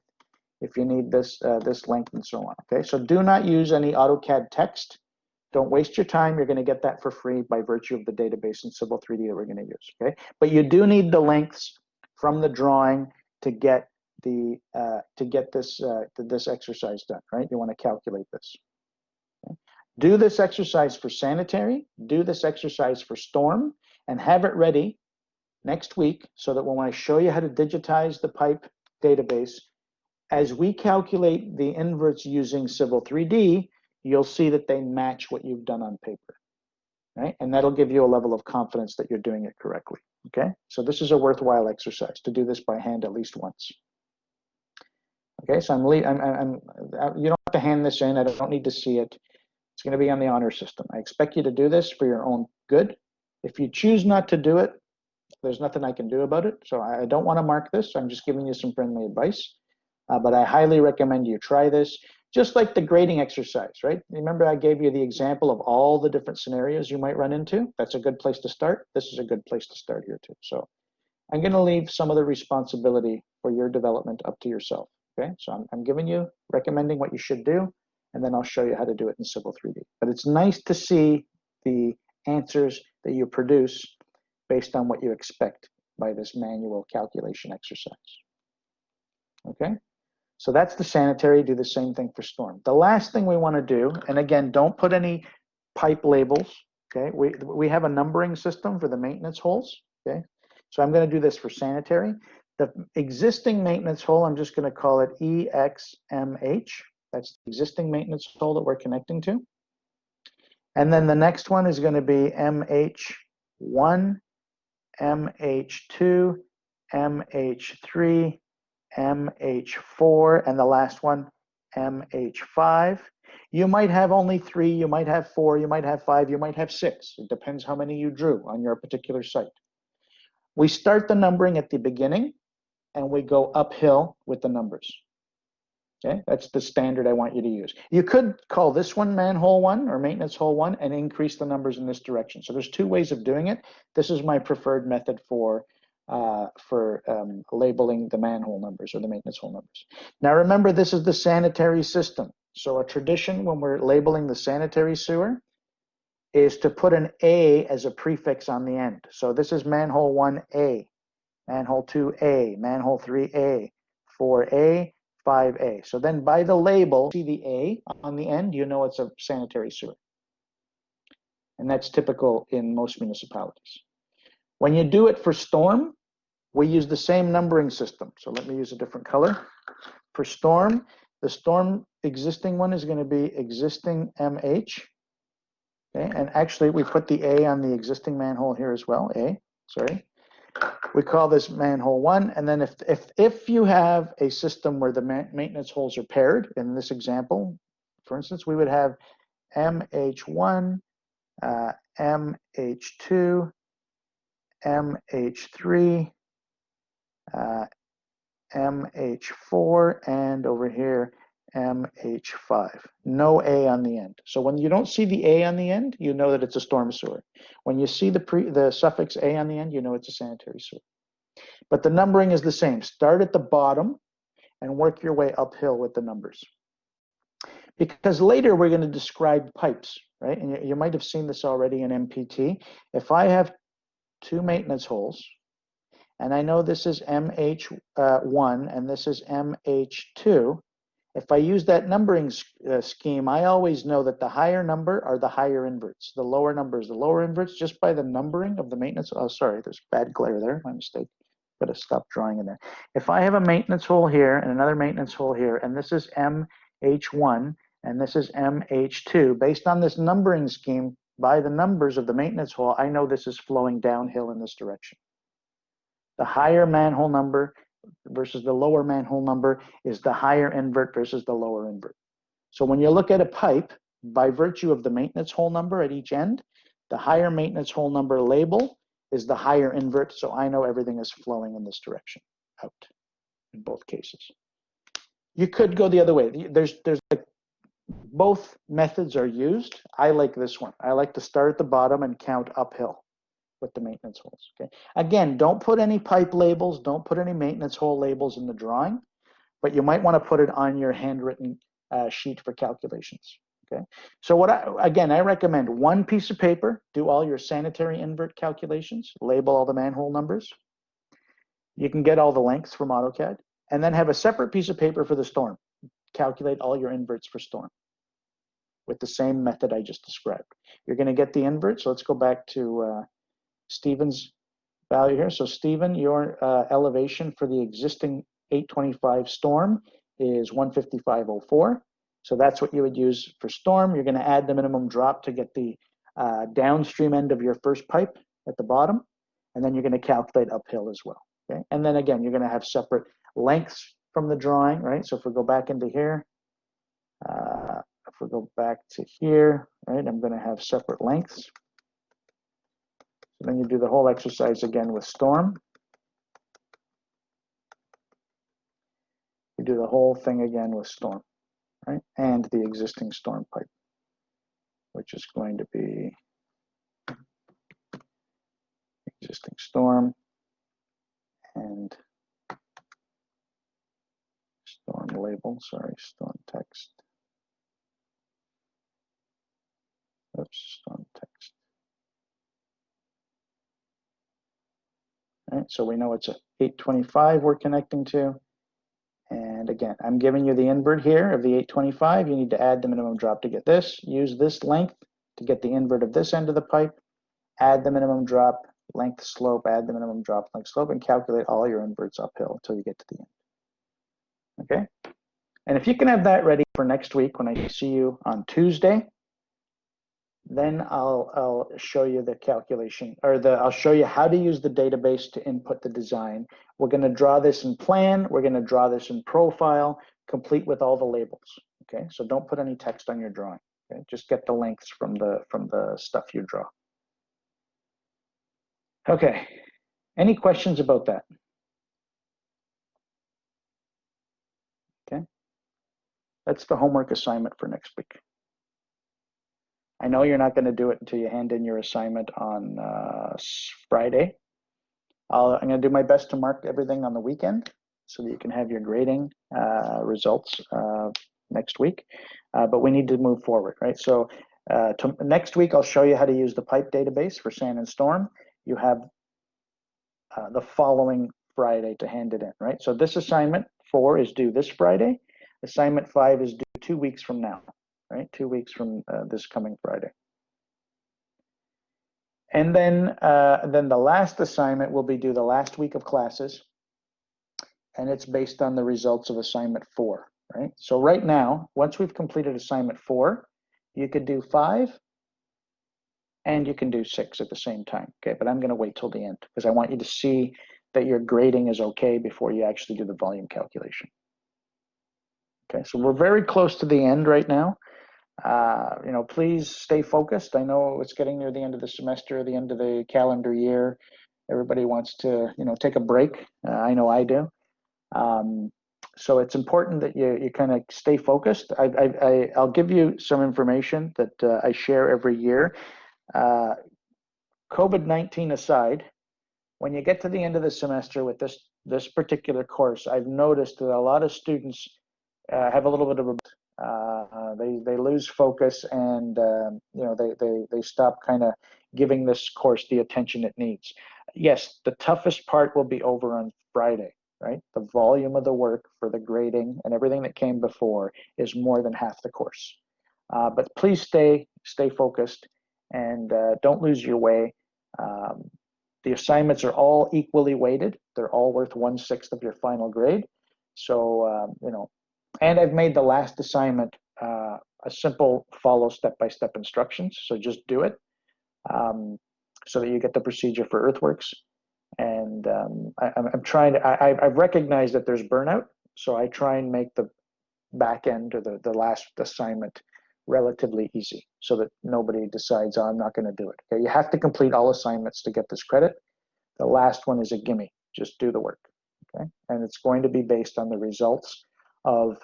if you need this length, and so on. Okay, so do not use any AutoCAD text. Don't waste your time. You're going to get that for free by virtue of the database in Civil 3D that we're going to use. Okay, but you do need the lengths from the drawing to get this exercise done, right? You want to calculate this. Okay? Do this exercise for sanitary, do this exercise for storm, and have it ready next week so that when I show you how to digitize the pipe database, as we calculate the inverts using Civil 3D, you'll see that they match what you've done on paper, right? And that'll give you a level of confidence that you're doing it correctly, okay? So this is a worthwhile exercise to do this by hand at least once. Okay, so you don't have to hand this in. I don't need to see it. It's going to be on the honor system. I expect you to do this for your own good. If you choose not to do it, there's nothing I can do about it. So I don't want to mark this. I'm just giving you some friendly advice. But I highly recommend you try this, just like the grading exercise, right? Remember I gave you the example of all the different scenarios you might run into? That's a good place to start. This is a good place to start here too. So I'm going to leave some of the responsibility for your development up to yourself. Okay, so I'm giving you, recommending what you should do, and then I'll show you how to do it in Civil 3D. But it's nice to see the answers that you produce based on what you expect by this manual calculation exercise. Okay, so that's the sanitary. Do the same thing for storm. The last thing we want to do, and again, don't put any pipe labels. Okay, we have a numbering system for the maintenance holes. Okay, so I'm going to do this for sanitary. The existing maintenance hole, I'm just going to call it EXMH. That's the existing maintenance hole that we're connecting to. And then the next one is going to be MH1, MH2, MH3, MH4, and the last one, MH5. You might have only 3, you might have 4, you might have 5, you might have 6. It depends how many you drew on your particular site. We start the numbering at the beginning, and we go uphill with the numbers. Okay, that's the standard I want you to use. You could call this one manhole 1 or maintenance hole 1 and increase the numbers in this direction. So there's 2 ways of doing it. This is my preferred method for labeling the manhole numbers or the maintenance hole numbers. Now remember, this is the sanitary system. So a tradition when we're labeling the sanitary sewer is to put an A as a prefix on the end. So this is manhole 1A, manhole 2A, manhole 3A, 4A, 5A. So then by the label, see the A on the end, you know it's a sanitary sewer. And that's typical in most municipalities. When you do it for storm, we use the same numbering system. So let me use a different color. For storm, the storm existing one is going to be existing MH. Okay, and actually we put the A on the existing manhole here as well, A, sorry. We call this manhole 1, and then if you have a system where the maintenance holes are paired, in this example, for instance, we would have MH1, MH2, MH3, MH4, and over here, MH5. No A on the end. So when you don't see the A on the end, you know that it's a storm sewer. When you see the suffix A on the end, you know it's a sanitary sewer. But the numbering is the same. Start at the bottom and work your way uphill with the numbers. Because later we're going to describe pipes, right? And you might have seen this already in MPT. If I have two maintenance holes, and I know this is MH1 and this is MH2, if I use that numbering scheme, I always know that the higher number are the higher inverts. The lower number is the lower inverts just by the numbering of the maintenance. Oh, sorry, there's bad glare there, my mistake. Got to stop drawing in there. If I have a maintenance hole here and another maintenance hole here, and this is MH1 and this is MH2, based on this numbering scheme, by the numbers of the maintenance hole, I know this is flowing downhill in this direction. The higher manhole number versus the lower manhole number is the higher invert versus the lower invert. So when you look at a pipe, by virtue of the maintenance hole number at each end, the higher maintenance hole number label is the higher invert, so I know everything is flowing in this direction, out, in both cases. You could go the other way. There's like, both methods are used. I like this one. I like to start at the bottom and count uphill with the maintenance holes. Okay. Again, don't put any pipe labels, don't put any maintenance hole labels in the drawing, but you might want to put it on your handwritten sheet for calculations. Okay. So I recommend one piece of paper, do all your sanitary invert calculations, label all the manhole numbers. You can get all the lengths from AutoCAD, and then have a separate piece of paper for the storm. Calculate all your inverts for storm with the same method I just described. You're going to get the inverts. So let's go back to Stephen's value here. So Stephen, your elevation for the existing 825 storm is 155.04. So that's what you would use for storm. You're going to add the minimum drop to get the downstream end of your first pipe at the bottom, and then you're going to calculate uphill as well. Okay, and then again, you're going to have separate lengths from the drawing, right? So if we go back into here, if we go back to here, right, I'm going to have separate lengths. So then you do the whole exercise again with storm. You do the whole thing again with storm, right? And the existing storm pipe, which is going to be existing storm and storm label, sorry, storm text. Oops, storm text. All right, so we know it's a 825 we're connecting to. And again, I'm giving you the invert here of the 825. You need to add the minimum drop to get this. Use this length to get the invert of this end of the pipe. Add the minimum drop, length, slope, add the minimum drop, length, slope, and calculate all your inverts uphill until you get to the end. Okay? And if you can have that ready for next week when I see you on Tuesday, then I'll show you the calculation, or I'll show you how to use the database to input the design. We're going to draw this in plan. We're going to draw this in profile, complete with all the labels. Okay, so don't put any text on your drawing. Okay, just get the lengths from the stuff you draw. Okay, any questions about that? Okay, that's the homework assignment for next week. I know you're not going to do it until you hand in your assignment on Friday. I'm going to do my best to mark everything on the weekend so that you can have your grading results next week. But we need to move forward, right? So Next week, I'll show you how to use the pipe database for sand and storm. You have the following Friday to hand it in, right? So this assignment 4 is due this Friday. Assignment 5 is due 2 weeks from now, right? 2 weeks from this coming Friday. And then the last assignment will be due the last week of classes, and it's based on the results of assignment 4, right? So right now, once we've completed assignment 4, you could do 5 and you can do 6 at the same time, okay? But I'm gonna wait till the end because I want you to see that your grading is okay before you actually do the volume calculation. Okay, so we're very close to the end right now. You know, please stay focused. I know it's getting near the end of the semester, the end of the calendar year. Everybody wants to, you know, take a break. I know I do. So it's important that you kind of stay focused. I'll give you some information that I share every year. COVID-19 aside, when you get to the end of the semester with this particular course, I've noticed that a lot of students have a little bit of a they lose focus, and you know, they stop kind of giving this course the attention it needs. Yes, the toughest part will be over on Friday, right? The volume of the work for the grading and everything that came before is more than half the course. But please stay focused and don't lose your way. The assignments are all equally weighted. They're all worth 1/6 of your final grade. So, you know, and I've made the last assignment a simple follow step-by-step instructions. So just do it so that you get the procedure for earthworks. And I'm trying to, I've recognized that there's burnout. So I try and make the back end or the last assignment relatively easy so that nobody decides, oh, I'm not going to do it. Okay, you have to complete all assignments to get this credit. The last one is a gimme. Just do the work. Okay, and it's going to be based on the results of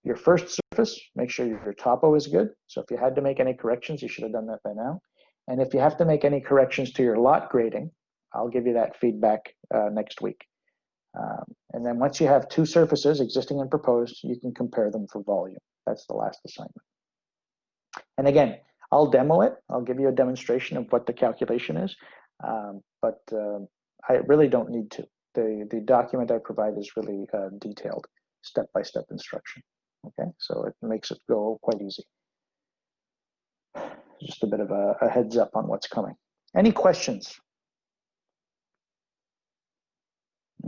your first surface. Make sure your topo is good. So if you had to make any corrections, you should have done that by now. And if you have to make any corrections to your lot grading, I'll give you that feedback next week. And then once you have 2 surfaces, existing and proposed, you can compare them for volume. That's the last assignment. And again, I'll demo it. I'll give you a demonstration of what the calculation is, but I really don't need to. The document I provide is really detailed, step-by-step instruction. Okay, so it makes it go quite easy. Just a bit of a heads up on what's coming. Any questions?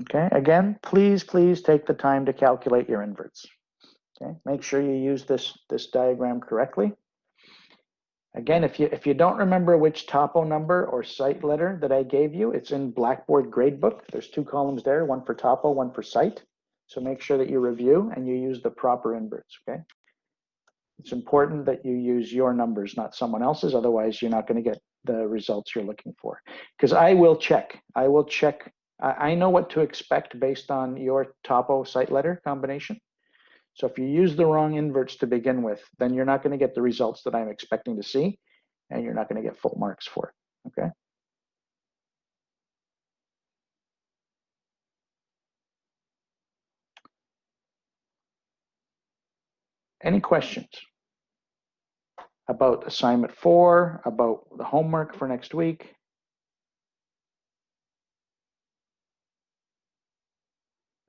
Okay, again, please take the time to calculate your inverts. Okay, make sure you use this diagram correctly. Again, if you don't remember which topo number or site letter that I gave you, it's in Blackboard Gradebook. There's 2 columns there, one for topo, one for site. So make sure that you review and you use the proper inverts, okay? It's important that you use your numbers, not someone else's. Otherwise, you're not going to get the results you're looking for. Because I will check. I know what to expect based on your topo site letter combination. So if you use the wrong inverts to begin with, then you're not going to get the results that I'm expecting to see, and you're not going to get full marks for it, okay? Any questions about assignment 4, about the homework for next week?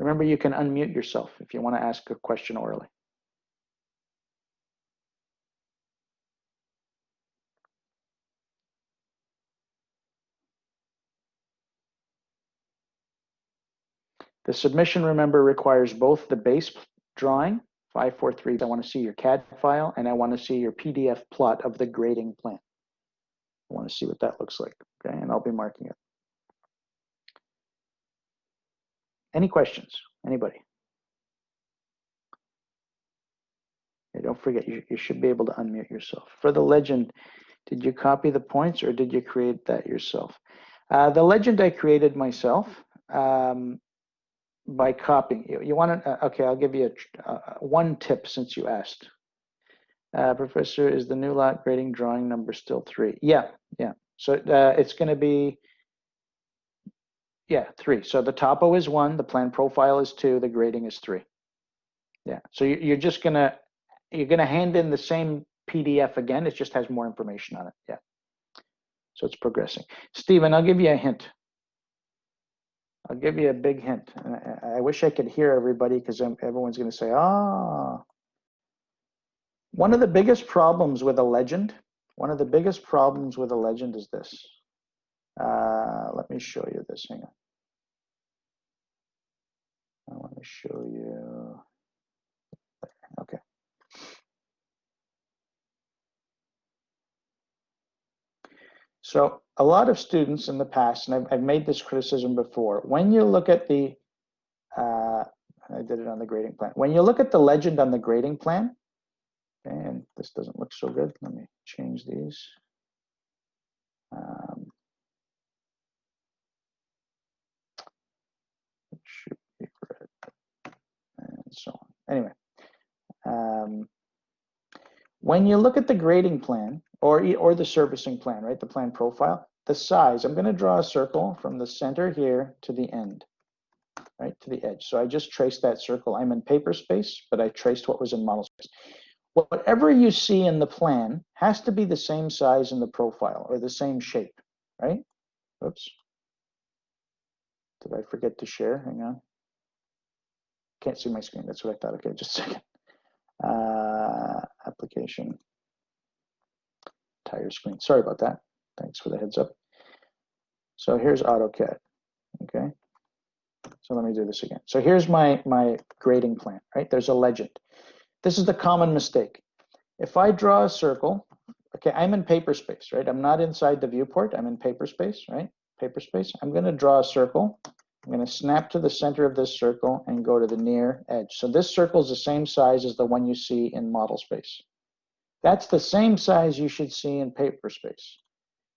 Remember, you can unmute yourself if you want to ask a question orally. The submission, remember, requires both the base drawing, 543. I want to see your CAD file, and I want to see your PDF plot of the grading plan. I want to see what that looks like, okay? And I'll be marking it. Any questions? Anybody? Hey, don't forget, you should be able to unmute yourself. For the legend, did you copy the points or did you create that yourself? The legend I created myself by copying. You want to, okay, I'll give you one tip since you asked. Professor, is the new lot grading drawing number still 3? Yeah. So it's going to be, 3. So the topo is 1, the plan profile is 2, the grading is 3. Yeah. So you're just going to, hand in the same PDF again. It just has more information on it. Yeah. So it's progressing. Stephen, I'll give you a hint. I'll give you a big hint. And I wish I could hear everybody because everyone's going to say, ah. One of the biggest problems with a legend, is this. Let me show you this. Hang on. I want to show you. Okay. So a lot of students in the past, and I've made this criticism before, when you look at the, I did it on the grading plan. When you look at the legend on the grading plan, and this doesn't look so good. Let me change these. It should be red, and so on. Anyway, when you look at the grading plan or the servicing plan, right, the plan profile, the size, I'm going to draw a circle from the center here to the end, right, to the edge. So I just traced that circle. I'm in paper space, but I traced what was in model space. Whatever you see in the plan has to be the same size in the profile or the same shape, right? Oops. Did I forget to share? Hang on. Can't see my screen. That's what I thought. Okay, just a second. Application. Entire screen. Sorry about that. Thanks for the heads up. So here's AutoCAD. Okay. So let me do this again. So here's my grading plan, right? There's a legend. This is the common mistake. If I draw a circle, okay, I'm in paper space, right? I'm not inside the viewport. I'm in paper space, right? Paper space. I'm going to draw a circle. I'm going to snap to the center of this circle and go to the near edge. So this circle is the same size as the one you see in model space. That's the same size you should see in paper space,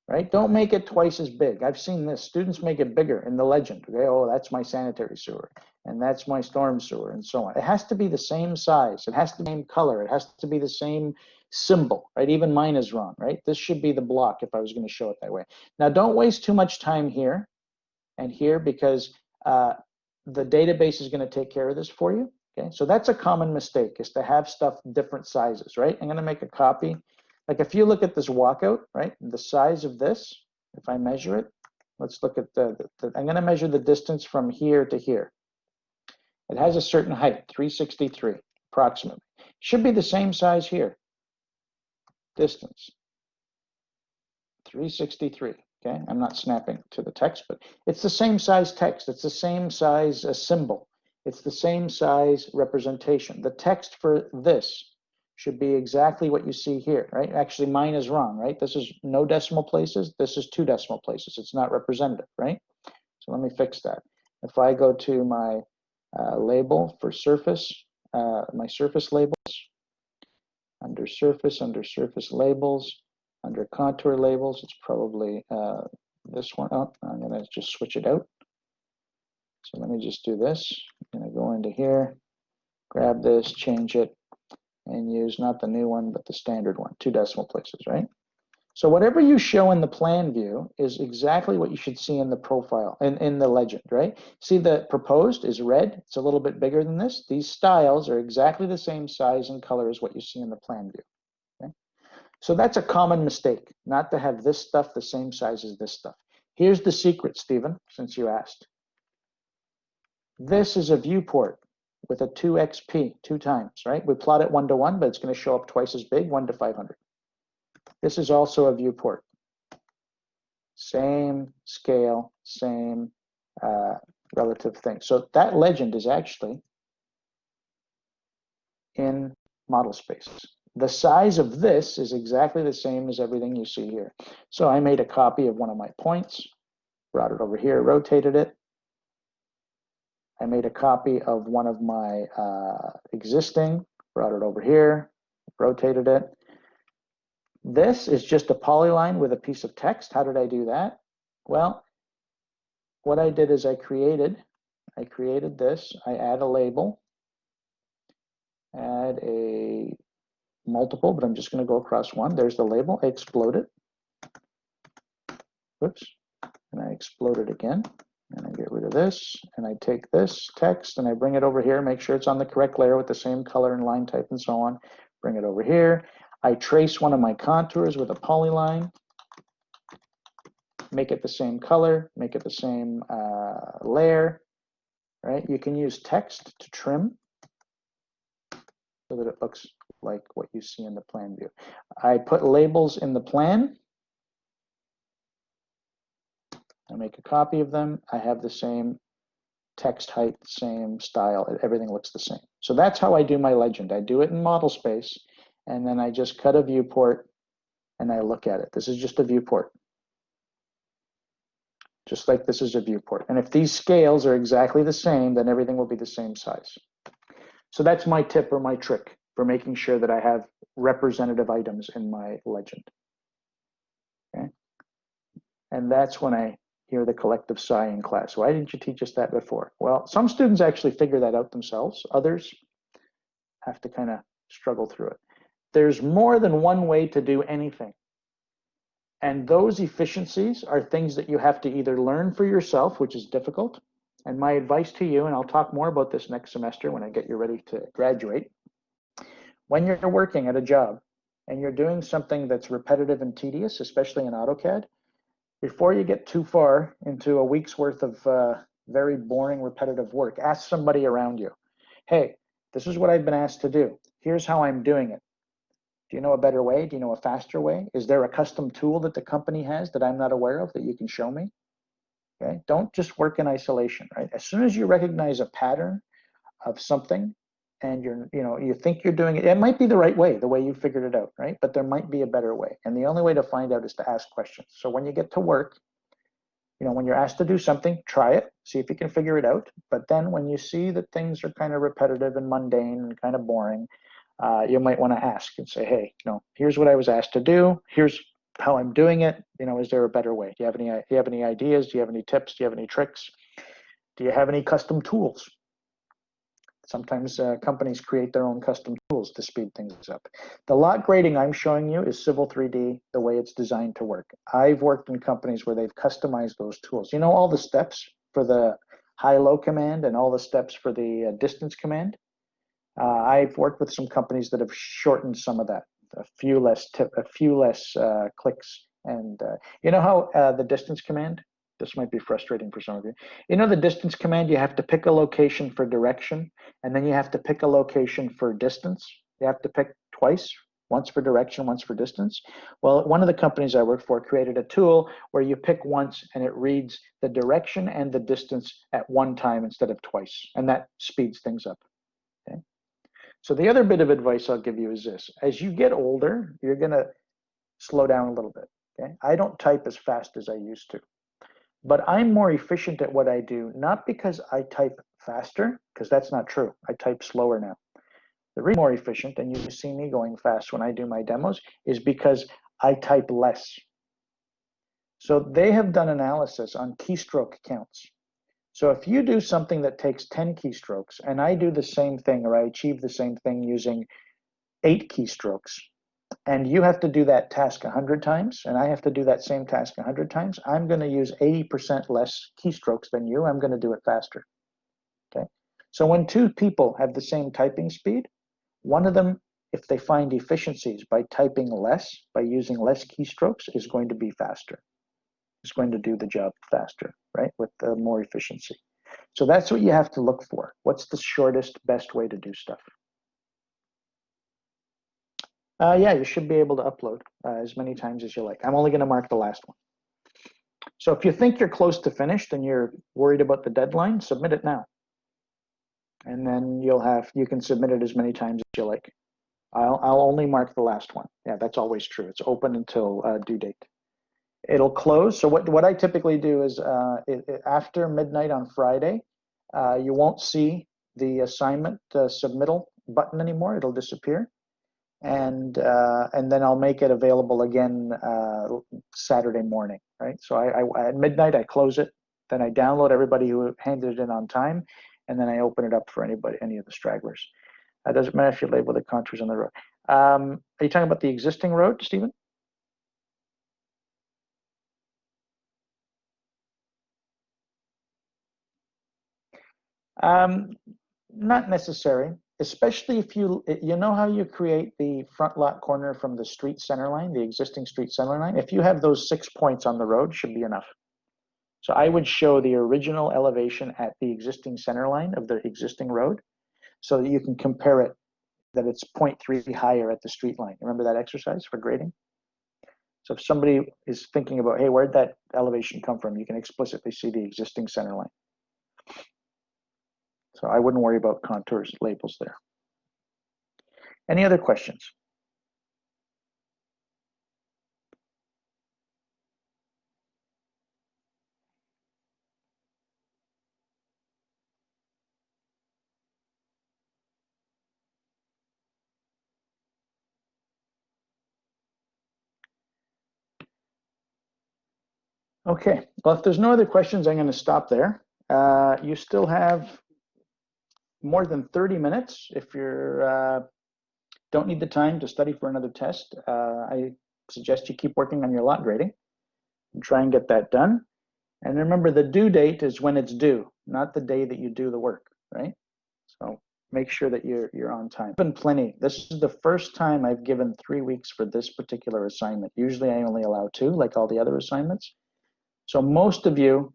right? Don't make it twice as big. I've seen this. Students make it bigger in the legend. Okay, oh, that's my sanitary sewer, and that's my storm sewer, and so on. It has to be the same size. It has to be the same color. It has to be the same symbol, right? Even mine is wrong, right? This should be the block if I was going to show it that way. Now, don't waste too much time here and here because the database is going to take care of this for you. Okay, so that's a common mistake, is to have stuff different sizes, right? I'm going to make a copy. Like if you look at this walkout, right, the size of this, if I measure it, let's look at I'm going to measure the distance from here to here. It has a certain height, 363 approximately. Should be the same size here. Distance, 363. Okay, I'm not snapping to the text, but it's the same size text. It's the same size symbol. It's the same size representation. The text for this should be exactly what you see here, right? Actually, mine is wrong, right? This is no decimal places. This is 2 decimal places. It's not representative, right? So let me fix that. If I go to my label for surface, my surface labels, under surface labels, under contour labels, it's probably this one. Oh, I'm going to just switch it out. So let me just do this. I'm going to go into here, grab this, change it, and use not the new one, but the standard one, 2 decimal places, right? So whatever you show in the plan view is exactly what you should see in the profile, in the legend, right? See, the proposed is red. It's a little bit bigger than this. These styles are exactly the same size and color as what you see in the plan view. Okay? So that's a common mistake, not to have this stuff the same size as this stuff. Here's the secret, Stephen, since you asked. This is a viewport with a 2xp, 2 times, right? We plot it 1 to 1, but it's going to show up twice as big, 1 to 500. This is also a viewport. Same scale, same relative thing. So that legend is actually in model space. The size of this is exactly the same as everything you see here. So I made a copy of one of my points, brought it over here, rotated it. I made a copy of one of my existing, brought it over here, rotated it. This is just a polyline with a piece of text. How did I do that? Well, what I did is I created this. I add a label, add a multiple, but I'm just going to go across one. There's the label. I explode it. Whoops. And I explode it again. And I get rid of this. And I take this text and I bring it over here, make sure it's on the correct layer with the same color and line type and so on. Bring it over here. I trace one of my contours with a polyline, make it the same color, make it the same layer, right? You can use text to trim so that it looks like what you see in the plan view. I put labels in the plan. I make a copy of them. I have the same text height, same style, everything looks the same. So that's how I do my legend. I do it in model space, and then I just cut a viewport and I look at it. This is just a viewport. Just like this is a viewport. And if these scales are exactly the same, then everything will be the same size. So that's my tip or my trick for making sure that I have representative items in my legend. Okay? And that's when I hear the collective sigh in class. Why didn't you teach us that before? Well, some students actually figure that out themselves. Others have to kind of struggle through it. There's more than one way to do anything. And those efficiencies are things that you have to either learn for yourself, which is difficult. And my advice to you, and I'll talk more about this next semester when I get you ready to graduate, when you're working at a job and you're doing something that's repetitive and tedious, especially in AutoCAD, before you get too far into a week's worth of very boring, repetitive work, ask somebody around you, hey, this is what I've been asked to do. Here's how I'm doing it. Do you know a better way? Do you know a faster way? Is there a custom tool that the company has that I'm not aware of that you can show me? Okay, don't just work in isolation, right? As soon as you recognize a pattern of something and you think you're doing it, it might be the right way, the way you figured it out, right? But there might be a better way. And the only way to find out is to ask questions. So when you get to work, when you're asked to do something, try it, see if you can figure it out. But then when you see that things are kind of repetitive and mundane and kind of boring, you might want to ask and say, hey, here's what I was asked to do. Here's how I'm doing it. Is there a better way? Do you have any ideas? Do you have any tips? Do you have any tricks? Do you have any custom tools? Sometimes companies create their own custom tools to speed things up. The lot grading I'm showing you is Civil 3D, the way it's designed to work. I've worked in companies where they've customized those tools. All the steps for the high-low command and all the steps for the distance command? I've worked with some companies that have shortened some of that, a few less clicks. And you know how the distance command, this might be frustrating for some of you. The distance command, you have to pick a location for direction, and then you have to pick a location for distance. You have to pick twice, once for direction, once for distance. Well, one of the companies I worked for created a tool where you pick once and it reads the direction and the distance at one time instead of twice, and that speeds things up. Okay? So the other bit of advice I'll give you is this. As you get older, you're going to slow down a little bit. Okay? I don't type as fast as I used to. But I'm more efficient at what I do, not because I type faster, because that's not true. I type slower now. The reason I'm more efficient, and you see me going fast when I do my demos, is because I type less. So they have done analysis on keystroke counts. So if you do something that takes 10 keystrokes, and I do the same thing, or I achieve the same thing using 8 keystrokes, and you have to do that task 100 times, and I have to do that same task 100 times, I'm going to use 80% less keystrokes than you. I'm going to do it faster. Okay. So when two people have the same typing speed, one of them, if they find efficiencies by typing less, by using less keystrokes, is going to be faster. It's going to do the job faster, right, with more efficiency. So that's what you have to look for. What's the shortest, best way to do stuff? Yeah, you should be able to upload as many times as you like. I'm only going to mark the last one. So if you think you're close to finished and you're worried about the deadline, submit it now. And then you can submit it as many times as you like. I'll only mark the last one. Yeah, that's always true. It's open until due date. It'll close. So what I typically do is after midnight on Friday, you won't see the assignment submittal button anymore. It'll disappear. And then I'll make it available again Saturday morning, right? So at midnight, I close it, then I download everybody who handed it in on time, and then I open it up for any of the stragglers. It doesn't matter if you label the contours on the road. Are you talking about the existing road, Stephen? Not necessary. especially if you know how you create the front lot corner from the street center line, the existing street center line. If you have those 6 points on the road, should be enough. So I would show the original elevation at the existing center line of the existing road, so that you can compare it, that it's 0.3 higher at the street line. Remember that exercise for grading? So if somebody is thinking about, hey, where'd that elevation come from? You can explicitly see the existing center line. So I wouldn't worry about contours, labels there. Any other questions? Okay, well, if there's no other questions, I'm going to stop there. You still have more than 30 minutes if you don't need the time to study for another test. I suggest you keep working on your lot grading and try and get that done. And remember, the due date is when it's due, not the day that you do the work, right? So make sure that you're on time. Been plenty. This is the first time I've given 3 weeks for this particular assignment. Usually I only allow 2, like all the other assignments. So most of you,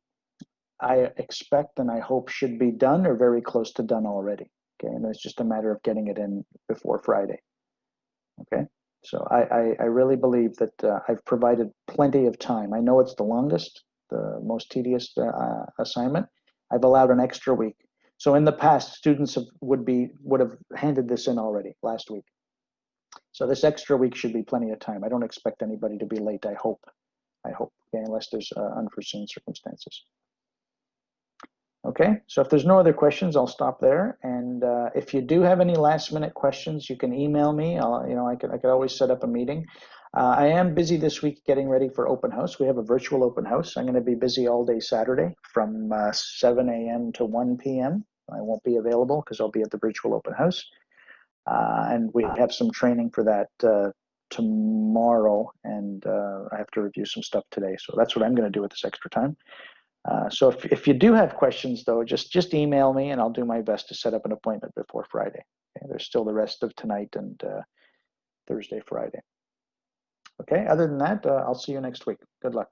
I expect and I hope, should be done or very close to done already. Okay, and it's just a matter of getting it in before Friday. Okay, so I really believe that I've provided plenty of time. I know it's the longest, the most tedious assignment. I've allowed an extra week. So in the past, students would have handed this in already last week. So this extra week should be plenty of time. I don't expect anybody to be late. I hope, okay, unless there's unforeseen circumstances. Okay, so if there's no other questions, I'll stop there. And if you do have any last-minute questions, you can email me. I could always set up a meeting. I am busy this week getting ready for open house. We have a virtual open house. I'm going to be busy all day Saturday from 7 a.m. to 1 p.m. I won't be available because I'll be at the virtual open house. And we have some training for that tomorrow, and I have to review some stuff today. So that's what I'm going to do with this extra time. So if you do have questions, though, just email me, and I'll do my best to set up an appointment before Friday. Okay? There's still the rest of tonight and Thursday, Friday. Okay, other than that, I'll see you next week. Good luck.